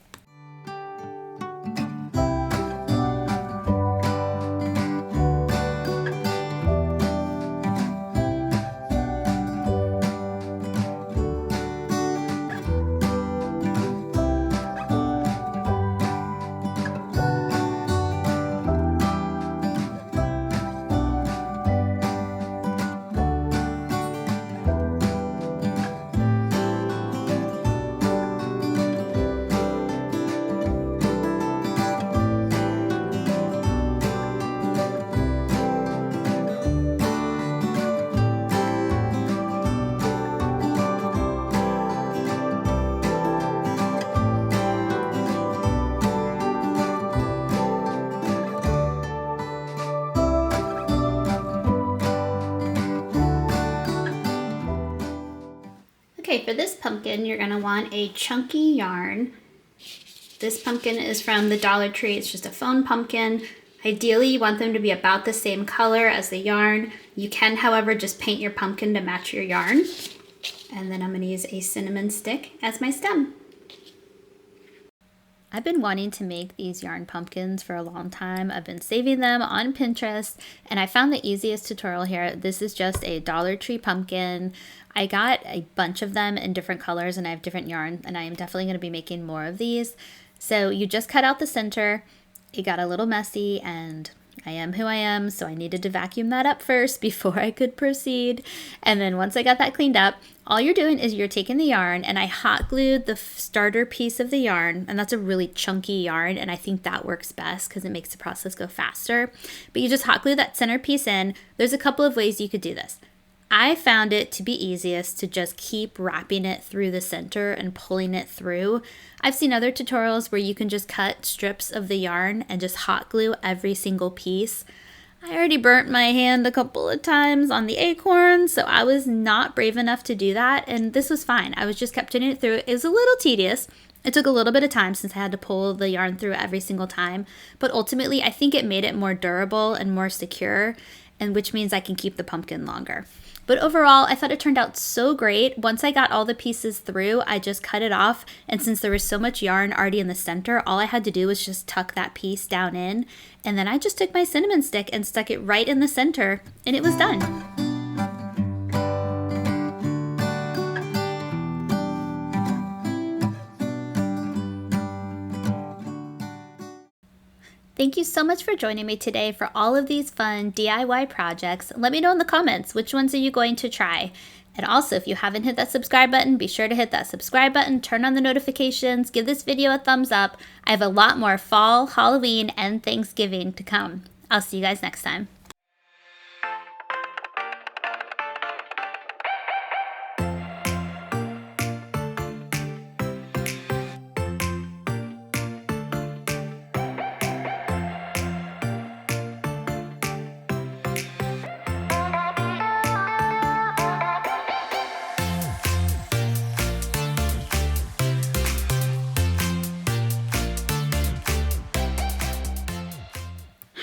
Okay, for this pumpkin, you're gonna want a chunky yarn. This pumpkin is from the Dollar Tree. It's just a foam pumpkin. Ideally, you want them to be about the same color as the yarn. You can, however, just paint your pumpkin to match your yarn. And then I'm gonna use a cinnamon stick as my stem. I've been wanting to make these yarn pumpkins for a long time. I've been saving them on Pinterest, and I found the easiest tutorial here. This is just a Dollar Tree pumpkin. I got a bunch of them in different colors, and I have different yarn, and I am definitely going to be making more of these. So you just cut out the center. It got a little messy, and I am who I am, so I needed to vacuum that up first before I could proceed. And then once I got that cleaned up, all you're doing is you're taking the yarn, and I hot glued the starter piece of the yarn, and that's a really chunky yarn, and I think that works best because it makes the process go faster. But you just hot glue that center piece in. There's a couple of ways you could do this. I found it to be easiest to just keep wrapping it through the center and pulling it through. I've seen other tutorials where you can just cut strips of the yarn and just hot glue every single piece. I already burnt my hand a couple of times on the acorn, so I was not brave enough to do that, and this was fine. I was just kept putting it through. It was a little tedious. It took a little bit of time since I had to pull the yarn through every single time, but ultimately I think it made it more durable and more secure, and which means I can keep the pumpkin longer. But overall, I thought it turned out so great. Once I got all the pieces through, I just cut it off. And since there was so much yarn already in the center, all I had to do was just tuck that piece down in. And then I just took my cinnamon stick and stuck it right in the center, and it was done. Thank you so much for joining me today for all of these fun DIY projects. Let me know in the comments, which ones are you going to try? And also, if you haven't hit that subscribe button, be sure to hit that subscribe button, turn on the notifications, give this video a thumbs up. I have a lot more fall, Halloween, and Thanksgiving to come. I'll see you guys next time.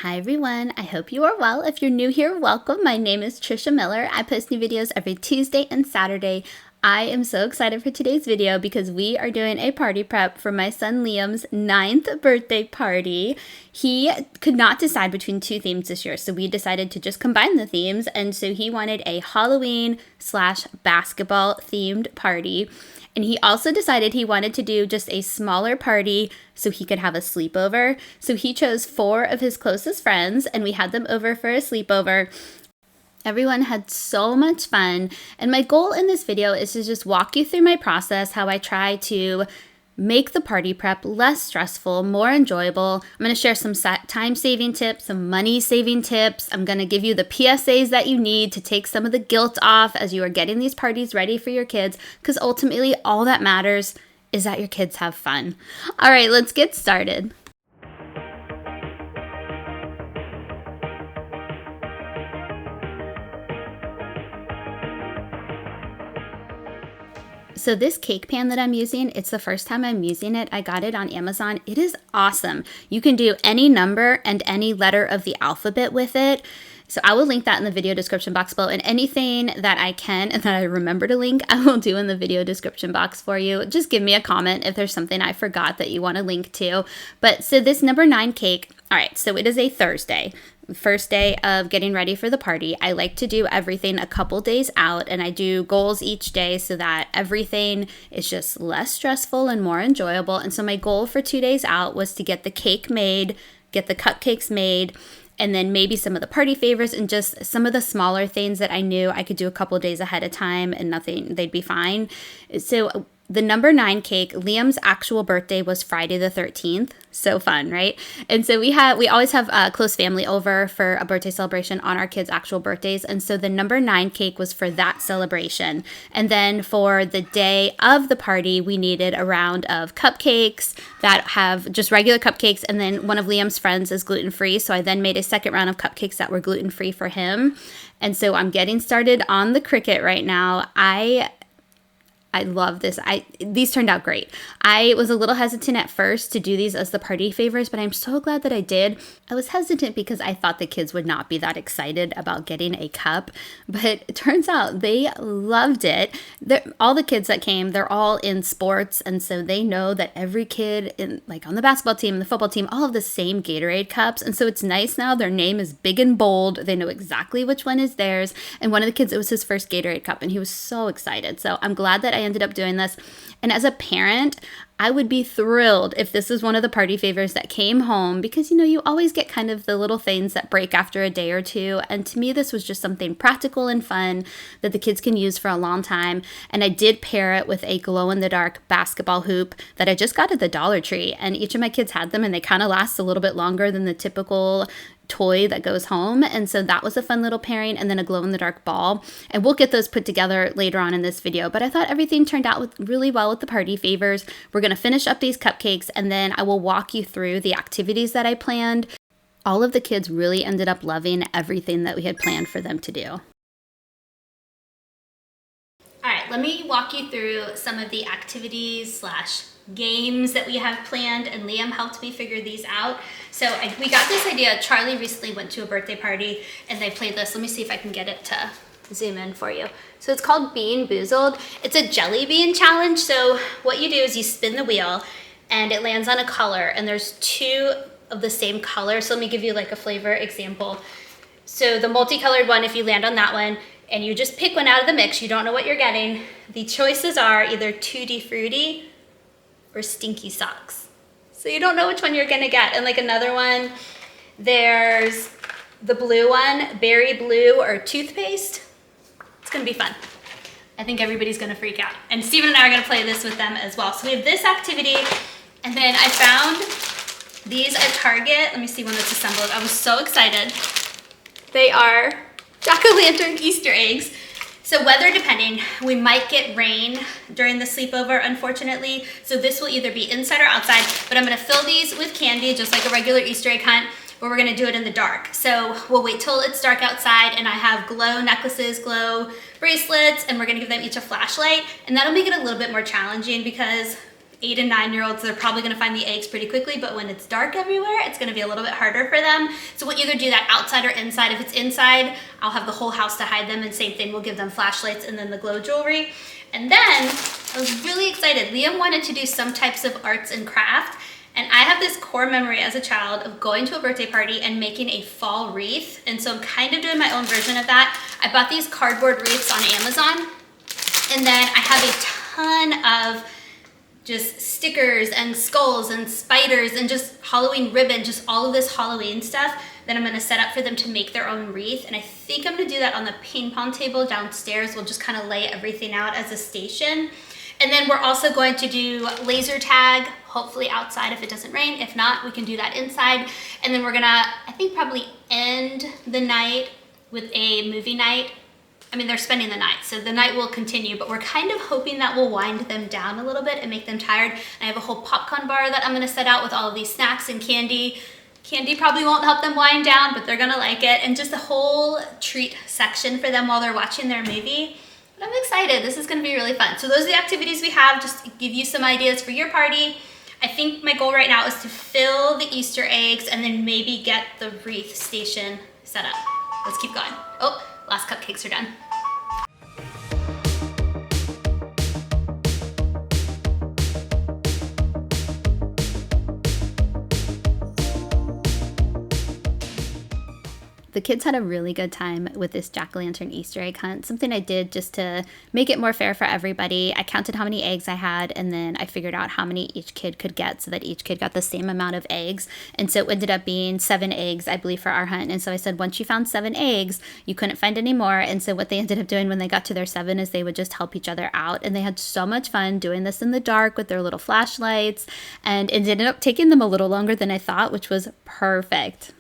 Hi everyone, I hope you are well. If you're new here, welcome. My name is Trisha Miller. I post new videos every Tuesday and Saturday I am so excited for today's video because we are doing a party prep for my son Liam's 9th birthday party. He could not decide between two themes this year, so we decided to just combine the themes, and so he wanted a Halloween/basketball themed party. And he also decided he wanted to do just a smaller party so he could have a sleepover. So he chose 4 of his closest friends, and we had them over for a sleepover. Everyone had so much fun, and my goal in this video is to just walk you through my process, how I try to make the party prep less stressful, more enjoyable. I'm going to share some time-saving tips, some money-saving tips. I'm going to give you the PSAs that you need to take some of the guilt off as you are getting these parties ready for your kids, because ultimately all that matters is that your kids have fun. All right, let's get started. So this cake pan that I'm using, it's the first time I'm using it. I got it on Amazon. It is awesome. You can do any number and any letter of the alphabet with it. So I will link that in the video description box below, and anything that I can and that I remember to link, I will do in the video description box for you. Just give me a comment if there's something I forgot that you want to link to. But so this number 9 cake, all right, so it is a Thursday. First day of getting ready for the party. I like to do everything a couple days out, and I do goals each day so that everything is just less stressful and more enjoyable. And so my goal for 2 days out was to get the cake made, get the cupcakes made, and then maybe some of the party favors and just some of the smaller things that I knew I could do a couple days ahead of time and nothing, they'd be fine. So the number 9 cake, Liam's actual birthday was Friday the 13th. So fun, right? And so we always have a close family over for a birthday celebration on our kids' actual birthdays. And so the number 9 cake was for that celebration. And then for the day of the party, we needed a round of cupcakes that have just regular cupcakes. And then one of Liam's friends is gluten-free. So I then made a second round of cupcakes that were gluten-free for him. And so I'm getting started on the Cricut right now. I love this. These turned out great. I was a little hesitant at first to do these as the party favors, but I'm so glad that I did. I was hesitant because I thought the kids would not be that excited about getting a cup, but it turns out they loved it. All the kids that came, they're all in sports, and so they know that every kid on the basketball team, the football team, all have the same Gatorade cups, and so it's nice now. Their name is big and bold. They know exactly which one is theirs, and one of the kids, it was his first Gatorade cup, and he was so excited. So I'm glad that I ended up doing this. And as a parent, I would be thrilled if this was one of the party favors that came home, because you always get kind of the little things that break after a day or two. And to me, this was just something practical and fun that the kids can use for a long time. And I did pair it with a glow-in-the-dark basketball hoop that I just got at the Dollar Tree. And each of my kids had them, and they kind of last a little bit longer than the typical toy that goes home. And so that was a fun little pairing, and then a glow-in-the-dark ball. And we'll get those put together later on in this video. But I thought everything turned out really well with the party favors. We're going to finish up these cupcakes, and then I will walk you through the activities that I planned. All of the kids really ended up loving everything that we had planned for them to do. All right, let me walk you through some of the activities / games that we have planned, and Liam helped me figure these out. So we got this idea. Charlie recently went to a birthday party and they played this. Let me see if I can get it to zoom in for you. So it's called Bean Boozled. It's a jelly bean challenge. So what you do is you spin the wheel and it lands on a color, and there's 2 of the same color. So let me give you like a flavor example. So the multicolored one, if you land on that one and you just pick one out of the mix, you don't know what you're getting. The choices are either Tutti Frutti or Stinky Socks. So you don't know which one you're gonna get. And like another one, there's the blue one, Berry Blue or Toothpaste. It's gonna be fun. I think everybody's gonna freak out. And Steven and I are gonna play this with them as well. So we have this activity, and then I found these at Target. Let me see one that's assembled. I was so excited. They are jack-o'-lantern Easter eggs. So weather depending, we might get rain during the sleepover, unfortunately. So this will either be inside or outside, but I'm gonna fill these with candy, just like a regular Easter egg hunt, but we're gonna do it in the dark. So we'll wait till it's dark outside, and I have glow necklaces, glow bracelets, and we're gonna give them each a flashlight, and that'll make it a little bit more challenging because 8 and 9-year-olds, they're probably gonna find the eggs pretty quickly, but when it's dark everywhere, it's gonna be a little bit harder for them. So we'll either do that outside or inside. If it's inside, I'll have the whole house to hide them, and same thing, we'll give them flashlights and then the glow jewelry. And then I was really excited. Liam wanted to do some types of arts and craft, and I have this core memory as a child of going to a birthday party and making a fall wreath. And so I'm kind of doing my own version of that. I bought these cardboard wreaths on Amazon, and then I have a ton of just stickers and skulls and spiders and just Halloween ribbon, just all of this Halloween stuff that I'm gonna set up for them to make their own wreath. And I think I'm gonna do that on the ping pong table downstairs. We'll just kind of lay everything out as a station. And then we're also going to do laser tag, hopefully outside if it doesn't rain. If not, we can do that inside. And then we're gonna, I think, probably end the night with a movie night. I mean, they're spending the night, so the night will continue, but we're kind of hoping that will wind them down a little bit and make them tired. I have a whole popcorn bar that I'm gonna set out with all of these snacks and candy. Candy probably won't help them wind down, but they're gonna like it. And just a whole treat section for them while they're watching their movie. But I'm excited, this is gonna be really fun. So those are the activities we have, just to give you some ideas for your party. I think my goal right now is to fill the Easter eggs and then maybe get the wreath station set up. Let's keep going. Oh, last cupcakes are done. The kids had a really good time with this jack-o'-lantern Easter egg hunt. Something I did just to make it more fair for everybody. I counted how many eggs I had, and then I figured out how many each kid could get so that each kid got the same amount of eggs. And so it ended up being 7 eggs, I believe, for our hunt. And so I said, once you found 7 eggs, you couldn't find any more. And so what they ended up doing when they got to their 7 is they would just help each other out. And they had so much fun doing this in the dark with their little flashlights. And it ended up taking them a little longer than I thought, which was perfect.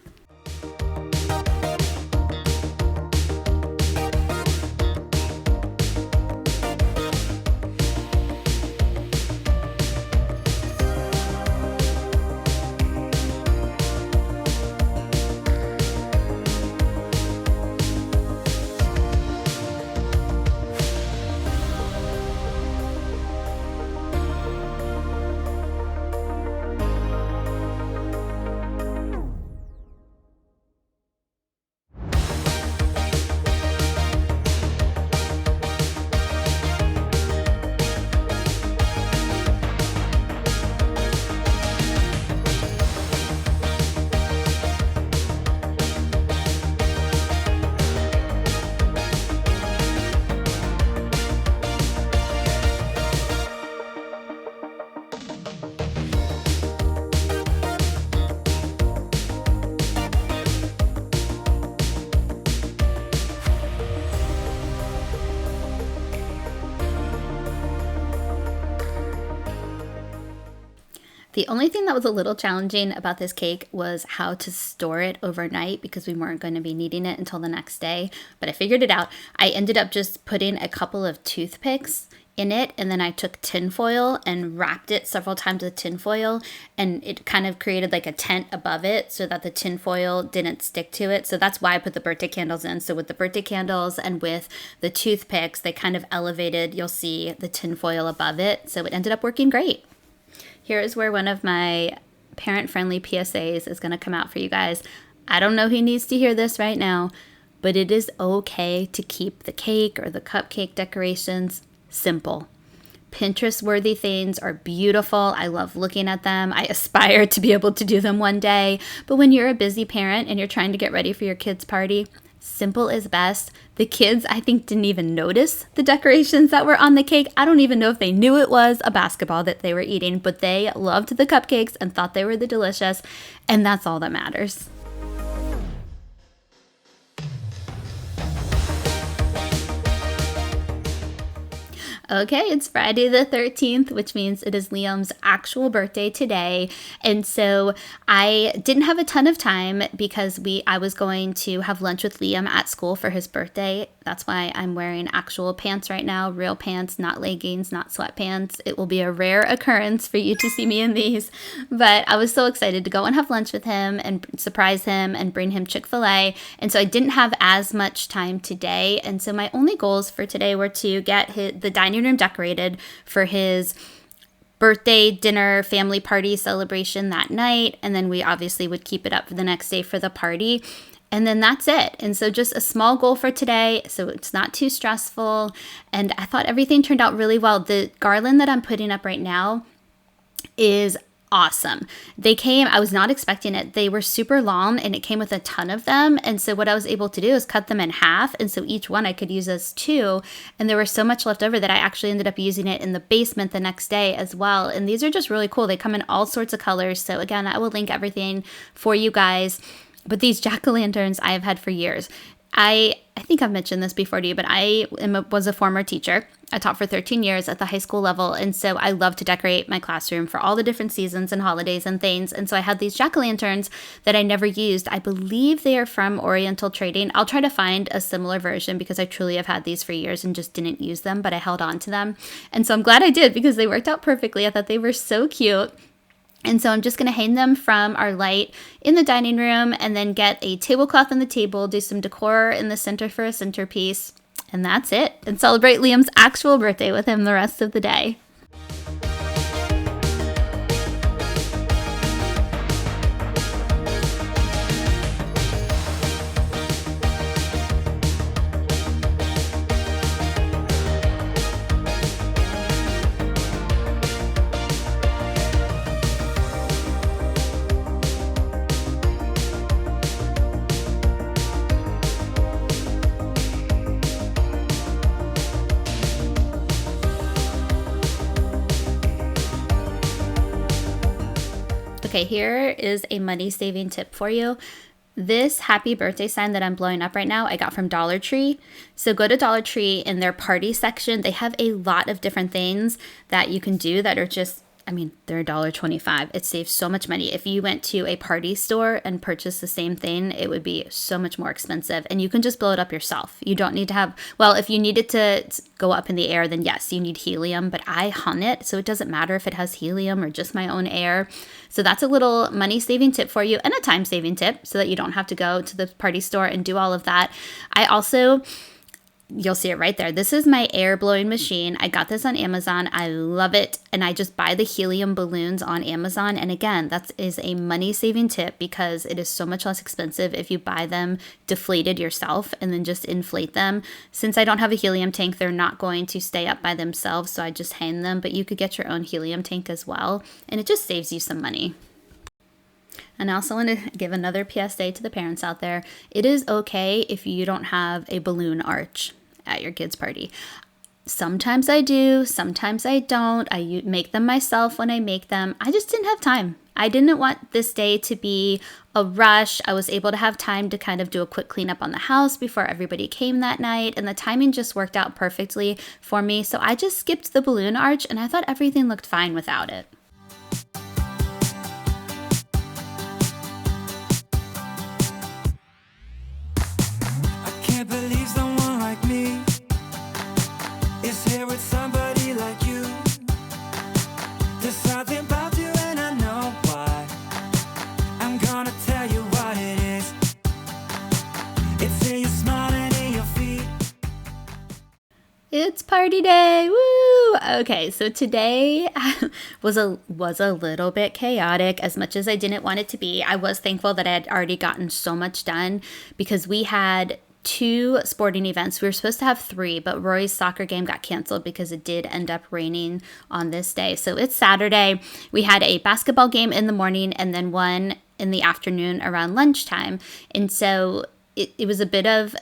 The only thing that was a little challenging about this cake was how to store it overnight because we weren't going to be needing it until the next day, but I figured it out. I ended up just putting a couple of toothpicks in it, and then I took tinfoil and wrapped it several times with tinfoil, and it kind of created like a tent above it so that the tinfoil didn't stick to it. So that's why I put the birthday candles in. So with the birthday candles and with the toothpicks, they kind of elevated, you'll see the tinfoil above it. So it ended up working great. Here is where one of my parent-friendly PSAs is going to come out for you guys. I don't know who needs to hear this right now, but it is okay to keep the cake or the cupcake decorations simple. Pinterest-worthy things are beautiful. I love looking at them. I aspire to be able to do them one day. But when you're a busy parent and you're trying to get ready for your kids' party, simple is best. The kids, I think, didn't even notice the decorations that were on the cake. I don't even know if they knew it was a basketball that they were eating, but they loved the cupcakes and thought they were delicious, and that's all that matters. Okay, it's Friday the 13th, which means it is Liam's actual birthday today. And so I didn't have a ton of time because I was going to have lunch with Liam at school for his birthday. That's why I'm wearing actual pants right now, real pants, not leggings, not sweatpants. It will be a rare occurrence for you to see me in these. But I was so excited to go and have lunch with him and surprise him and bring him Chick-fil-A. And so I didn't have as much time today. And so my only goals for today were to get the dining room decorated for his birthday dinner, family party celebration that night. And then we obviously would keep it up for the next day for the party. And then that's it. And so just a small goal for today, so it's not too stressful. And I thought everything turned out really well. The garland that I'm putting up right now is awesome. They came, I was not expecting it. They were super long and it came with a ton of them. And so what I was able to do is cut them in half. And so each one I could use as two. And there was so much left over that I actually ended up using it in the basement the next day as well. And these are just really cool. They come in all sorts of colors. So again, I will link everything for you guys. But these jack-o'-lanterns I have had for years. I think I've mentioned this before to you, but was a former teacher. I taught for 13 years at the high school level. And so I love to decorate my classroom for all the different seasons and holidays and things. And so I had these jack-o'-lanterns that I never used. I believe they are from Oriental Trading. I'll try to find a similar version because I truly have had these for years and just didn't use them, but I held on to them. And so I'm glad I did because they worked out perfectly. I thought they were so cute. And so I'm just going to hang them from our light in the dining room and then get a tablecloth on the table, do some decor in the center for a centerpiece, and that's it. And celebrate Liam's actual birthday with him the rest of the day. Okay, here is a money saving tip for you. This happy birthday sign that I'm blowing up right now, I got from Dollar Tree. So go to Dollar Tree in their party section. They have a lot of different things that you can do that are just, they're $1.25. It saves so much money. If you went to a party store and purchased the same thing, it would be so much more expensive. And you can just blow it up yourself. You don't need to have, well, if you need it to go up in the air, then yes, you need helium. But I hung it, so it doesn't matter if it has helium or just my own air. So that's a little money-saving tip for you and a time-saving tip so that you don't have to go to the party store and do all of that. I also... You'll see it right there. This is my air blowing machine. I got this on Amazon. I love it. And I just buy the helium balloons on Amazon. And again, that is a money saving tip because it is so much less expensive if you buy them deflated yourself and then just inflate them. Since I don't have a helium tank, they're not going to stay up by themselves. So I just hang them, but you could get your own helium tank as well. And it just saves you some money. And I also want to give another PSA to the parents out there. It is okay if you don't have a balloon arch at your kids' party. Sometimes I do, sometimes I don't. I make them myself when I make them. I just didn't have time. I didn't want this day to be a rush. I was able to have time to kind of do a quick cleanup on the house before everybody came that night, and the timing just worked out perfectly for me. So I just skipped the balloon arch, and I thought everything looked fine without it. I can't believe someone like me is here with somebody like you. There's something about you and I know why. I'm gonna tell you what it is. It's in your smile and in your feet. It's party day, woo! Okay, so today was a little bit chaotic. As much as I didn't want it to be, I was thankful that I had already gotten so much done because we had 2 sporting events. We were supposed to have 3, but Rory's soccer game got canceled because it did end up raining on this day. So it's Saturday. We had a basketball game in the morning and then one in the afternoon around lunchtime. And so it was a bit of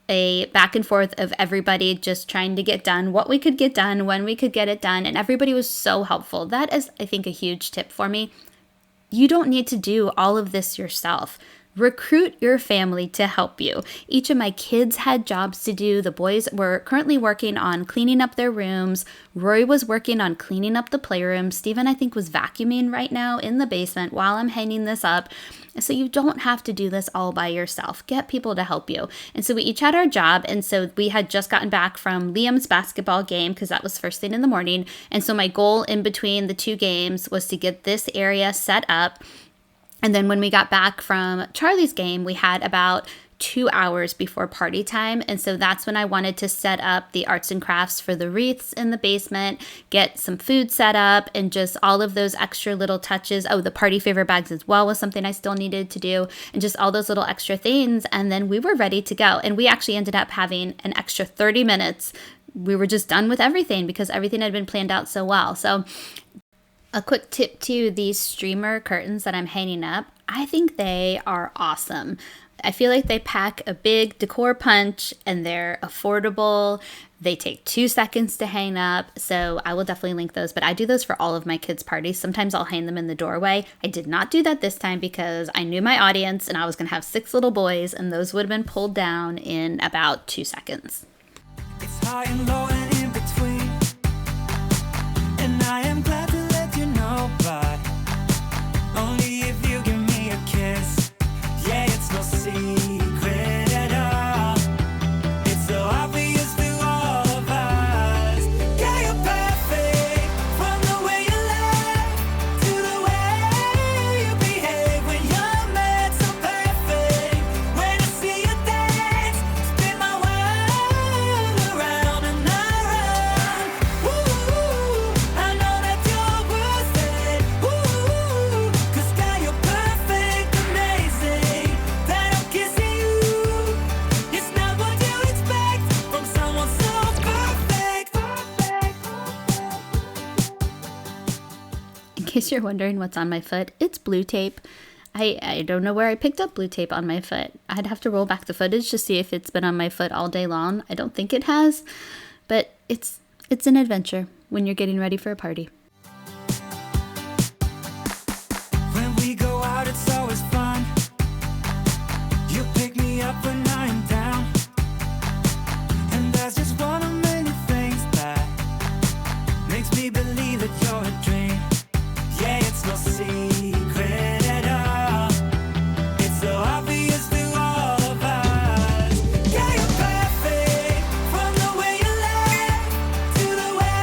a back and forth of everybody just trying to get done what we could get done, when we could get it done. And everybody was so helpful. That is, I think, a huge tip for me. You don't need to do all of this yourself. Recruit your family to help you. Each of my kids had jobs to do. The boys were currently working on cleaning up their rooms. Rory was working on cleaning up the playroom. Steven, I think, was vacuuming right now in the basement while I'm hanging this up. So you don't have to do this all by yourself. Get people to help you. And so we each had our job. And so we had just gotten back from Liam's basketball game because that was first thing in the morning. And so my goal in between the 2 games was to get this area set up. And then when we got back from Charlie's game, we had about 2 hours before party time. And so that's when I wanted to set up the arts and crafts for the wreaths in the basement, get some food set up, and just all of those extra little touches. Oh, the party favor bags as well was something I still needed to do, and just all those little extra things. And then we were ready to go. And we actually ended up having an extra 30 minutes. We were just done with everything because everything had been planned out so well. So a quick tip too, these streamer curtains that I'm hanging up, I think they are awesome. I feel like they pack a big decor punch and they're affordable. They take 2 seconds to hang up. So I will definitely link those, but I do those for all of my kids' parties. Sometimes I'll hang them in the doorway. I did not do that this time because I knew my audience and I was going to have 6 little boys, and those would have been pulled down in about 2 seconds. It's high and low and in between, and I am glad to let you know, but only if you give me a kiss. Yeah, it's no secret at all. It's so obvious to all of us. Yeah, you're perfect, from the way you laugh to the way you behave when you're mad. So perfect, when I see you dance, spin my world around and around. Ooh, I know that you're worth it. Ooh, 'cause God, you're perfect, amazing. That I'm kissing you, it's not what you expect from someone so perfect. In case you're wondering what's on my foot, it's blue tape. I don't know where I picked up blue tape on my foot. I'd have to roll back the footage to see if it's been on my foot all day long. I don't think it has, but it's an adventure when you're getting ready for a party. When we go out, it's always fun. You pick me up when I'm down, and that's just one of many things that makes me believe that you're a dream. Yeah, it's no secret at all. It's so obvious to all of us. Yeah, you're perfect, from the way you laugh to the way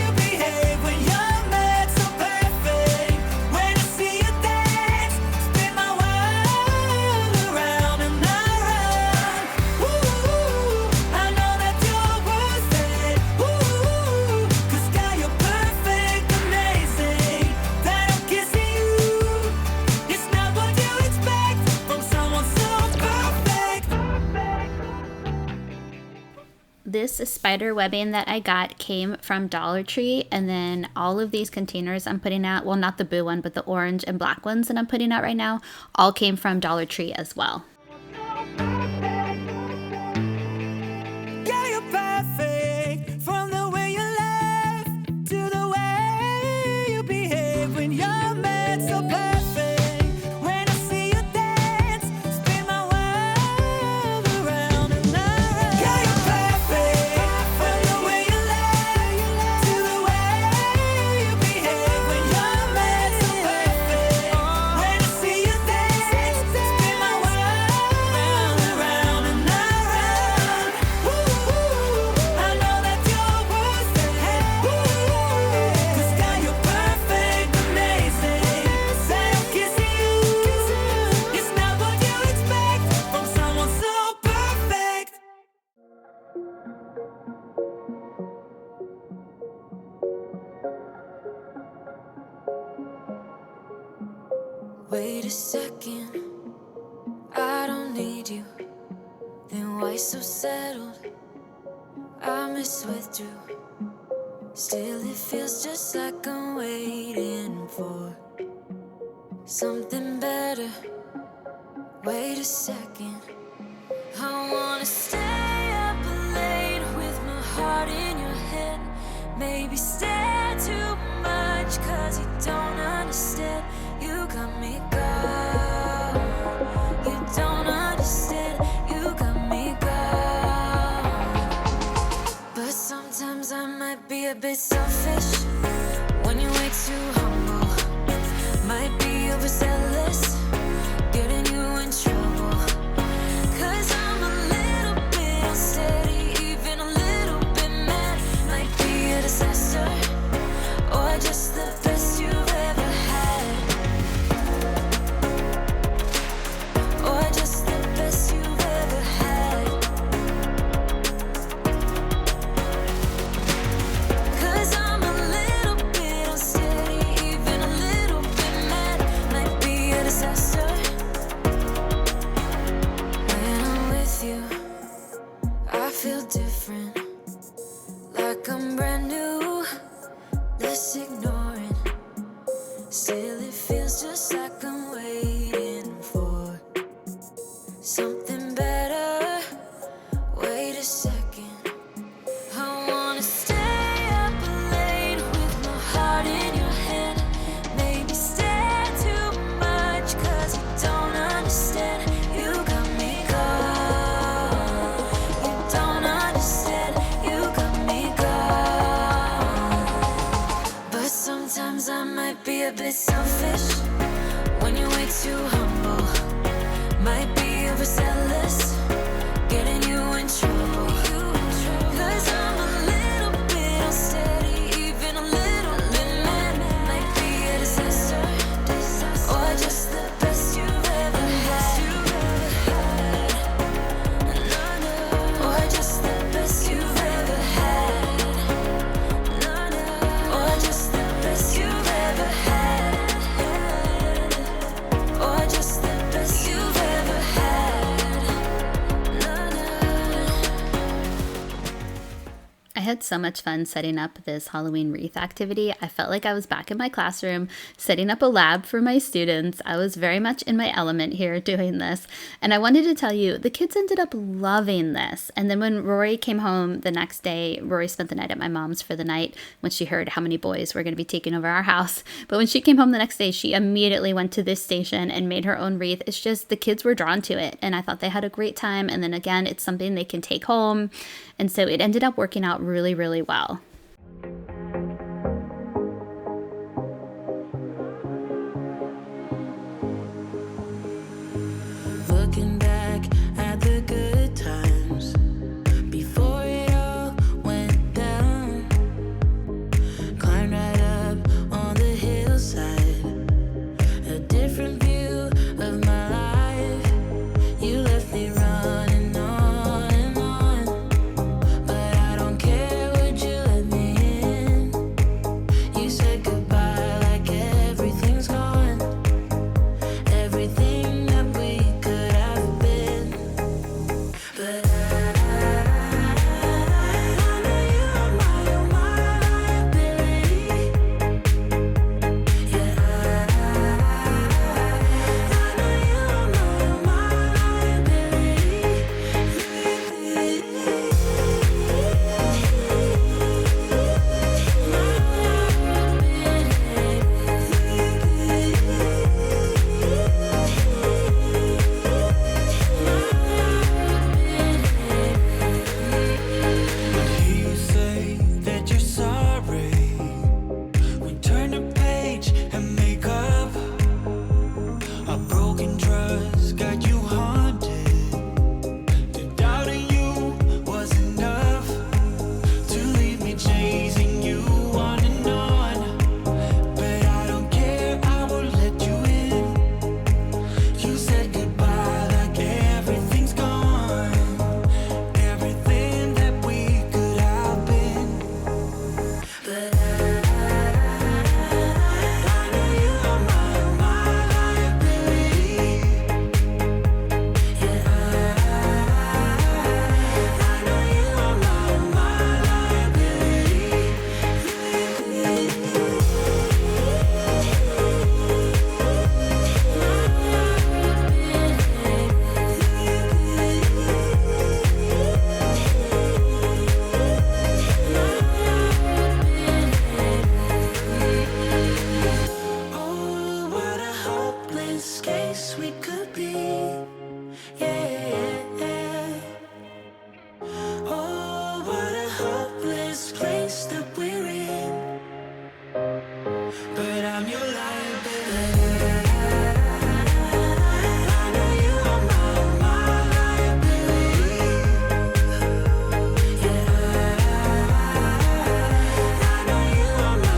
you behave when you're mad. So perfect, when I see you dance, spin my world around and around. Ooh, I know that you're worth it. Ooh, 'cause God, you're perfect, amazing. That I'm kissing you, it's not what you expect from someone so perfect. This spider webbing that I got came from Dollar Tree, and then all of these containers I'm putting out, well, not the blue one, but the orange and black ones that I'm putting out right now, all came from Dollar Tree as well. Yeah, you're perfect, from the way you laugh to the way you behave when you're mad. So perfect, when I see you dance, spin my world around and around. Yeah, you're perfect, from the way you laugh to the way you behave when you're mad. So perfect, when I see you dance, spin my world around and around. Ooh, I know that you're worth it. Ooh, 'cause God, you're perfect, amazing. Say I'm kissing you, it's not what you expect from someone so perfect. Wait a second, I don't need you. Then why so settled? I miswithdrew. Still, it feels just like I'm waiting for something better. Wait a second, I wanna stay up late with my heart in your head. Maybe stare too much, 'cause you don't understand. You got me gone. You don't understand. You got me gone. But sometimes I might be a bit selfish when you're way too humble. Might be overzealous, getting you in trouble. 'Cause I'm a little bit unsteady, even a little bit mad. Might be a disaster, or just the best you've ever had. Or just the best you've I had so much fun setting up this Halloween wreath activity. I felt like I was back in my classroom setting up a lab for my students. I was very much in my element here doing this. And I wanted to tell you, the kids ended up loving this. And then when Rory came home the next day, Rory spent the night at my mom's for the night when she heard how many boys were going to be taking over our house. But when she came home the next day, she immediately went to this station and made her own wreath. It's just the kids were drawn to it. And I thought they had a great time. And then again, it's something they can take home. And so it ended up working out really, really well. Looking back at the good times before it all went down. Climbed right up on the hillside, a different view of my life. You left me running on and on, but I don't care, would you let me in? You said goodbye like everything's gone, everything that we could have been. But I know you are my liability. Yeah, I know you are my You say that you're sorry. We turn the page and make up. A broken trust got you haunted. The doubt in you was enough to leave me chasing you on and on. But I don't care, I will let you in. You said goodbye like everything's gone, everything that we could have been. But I know you are my liability. Yeah, I know you are my liability. Oh, what a hopeless case we could be. Yeah. Oh, what a hopeless place that we're in. But I'm your liability. I know you are my liability. Yeah, I know you are my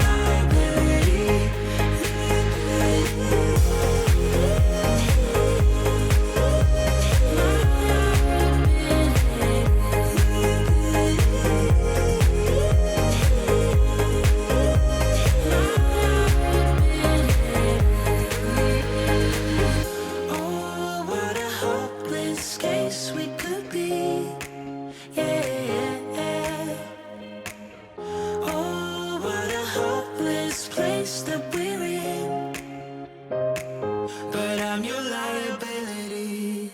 liability. Oh, what a hopeless case we could be. Yeah. Oh, what a hopeless place that we're in. But I'm your liability.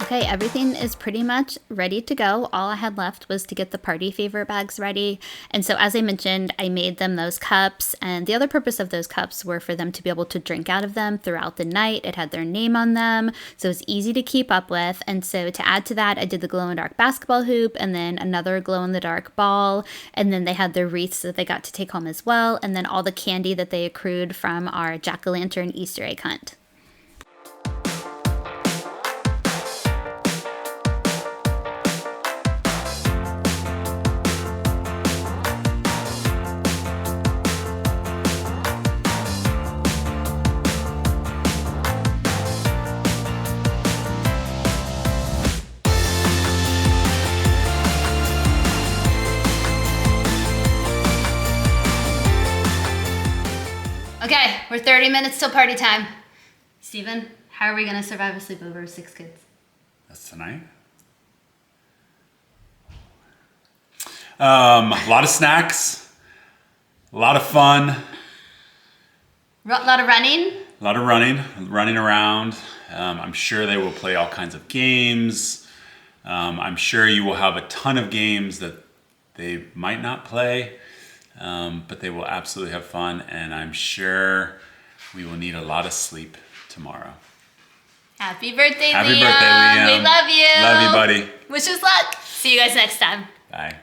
Okay, everything is pretty much ready to go. All I had left was to get the party favor bags ready. And so as I mentioned, I made them those cups, and the other purpose of those cups were for them to be able to drink out of them throughout the night. It had their name on them, so it's easy to keep up with. And so to add to that, I did the glow-in-the-dark basketball hoop and then another glow-in-the-dark ball. And then they had their wreaths that they got to take home as well, and then all the candy that they accrued from our jack-o'-lantern Easter egg hunt. Okay, we're 30 minutes till party time. Steven, how are we gonna survive a sleepover of 6 kids? That's tonight. A lot of snacks, a lot of fun. A lot of running. A lot of running around. I'm sure they will play all kinds of games. I'm sure you will have a ton of games that they might not play, but they will absolutely have fun, and I'm sure we will need a lot of sleep tomorrow. Happy birthday, Happy Liam. birthday, Liam. We love you. Love you, buddy. Wish us luck. See you guys next time. Bye.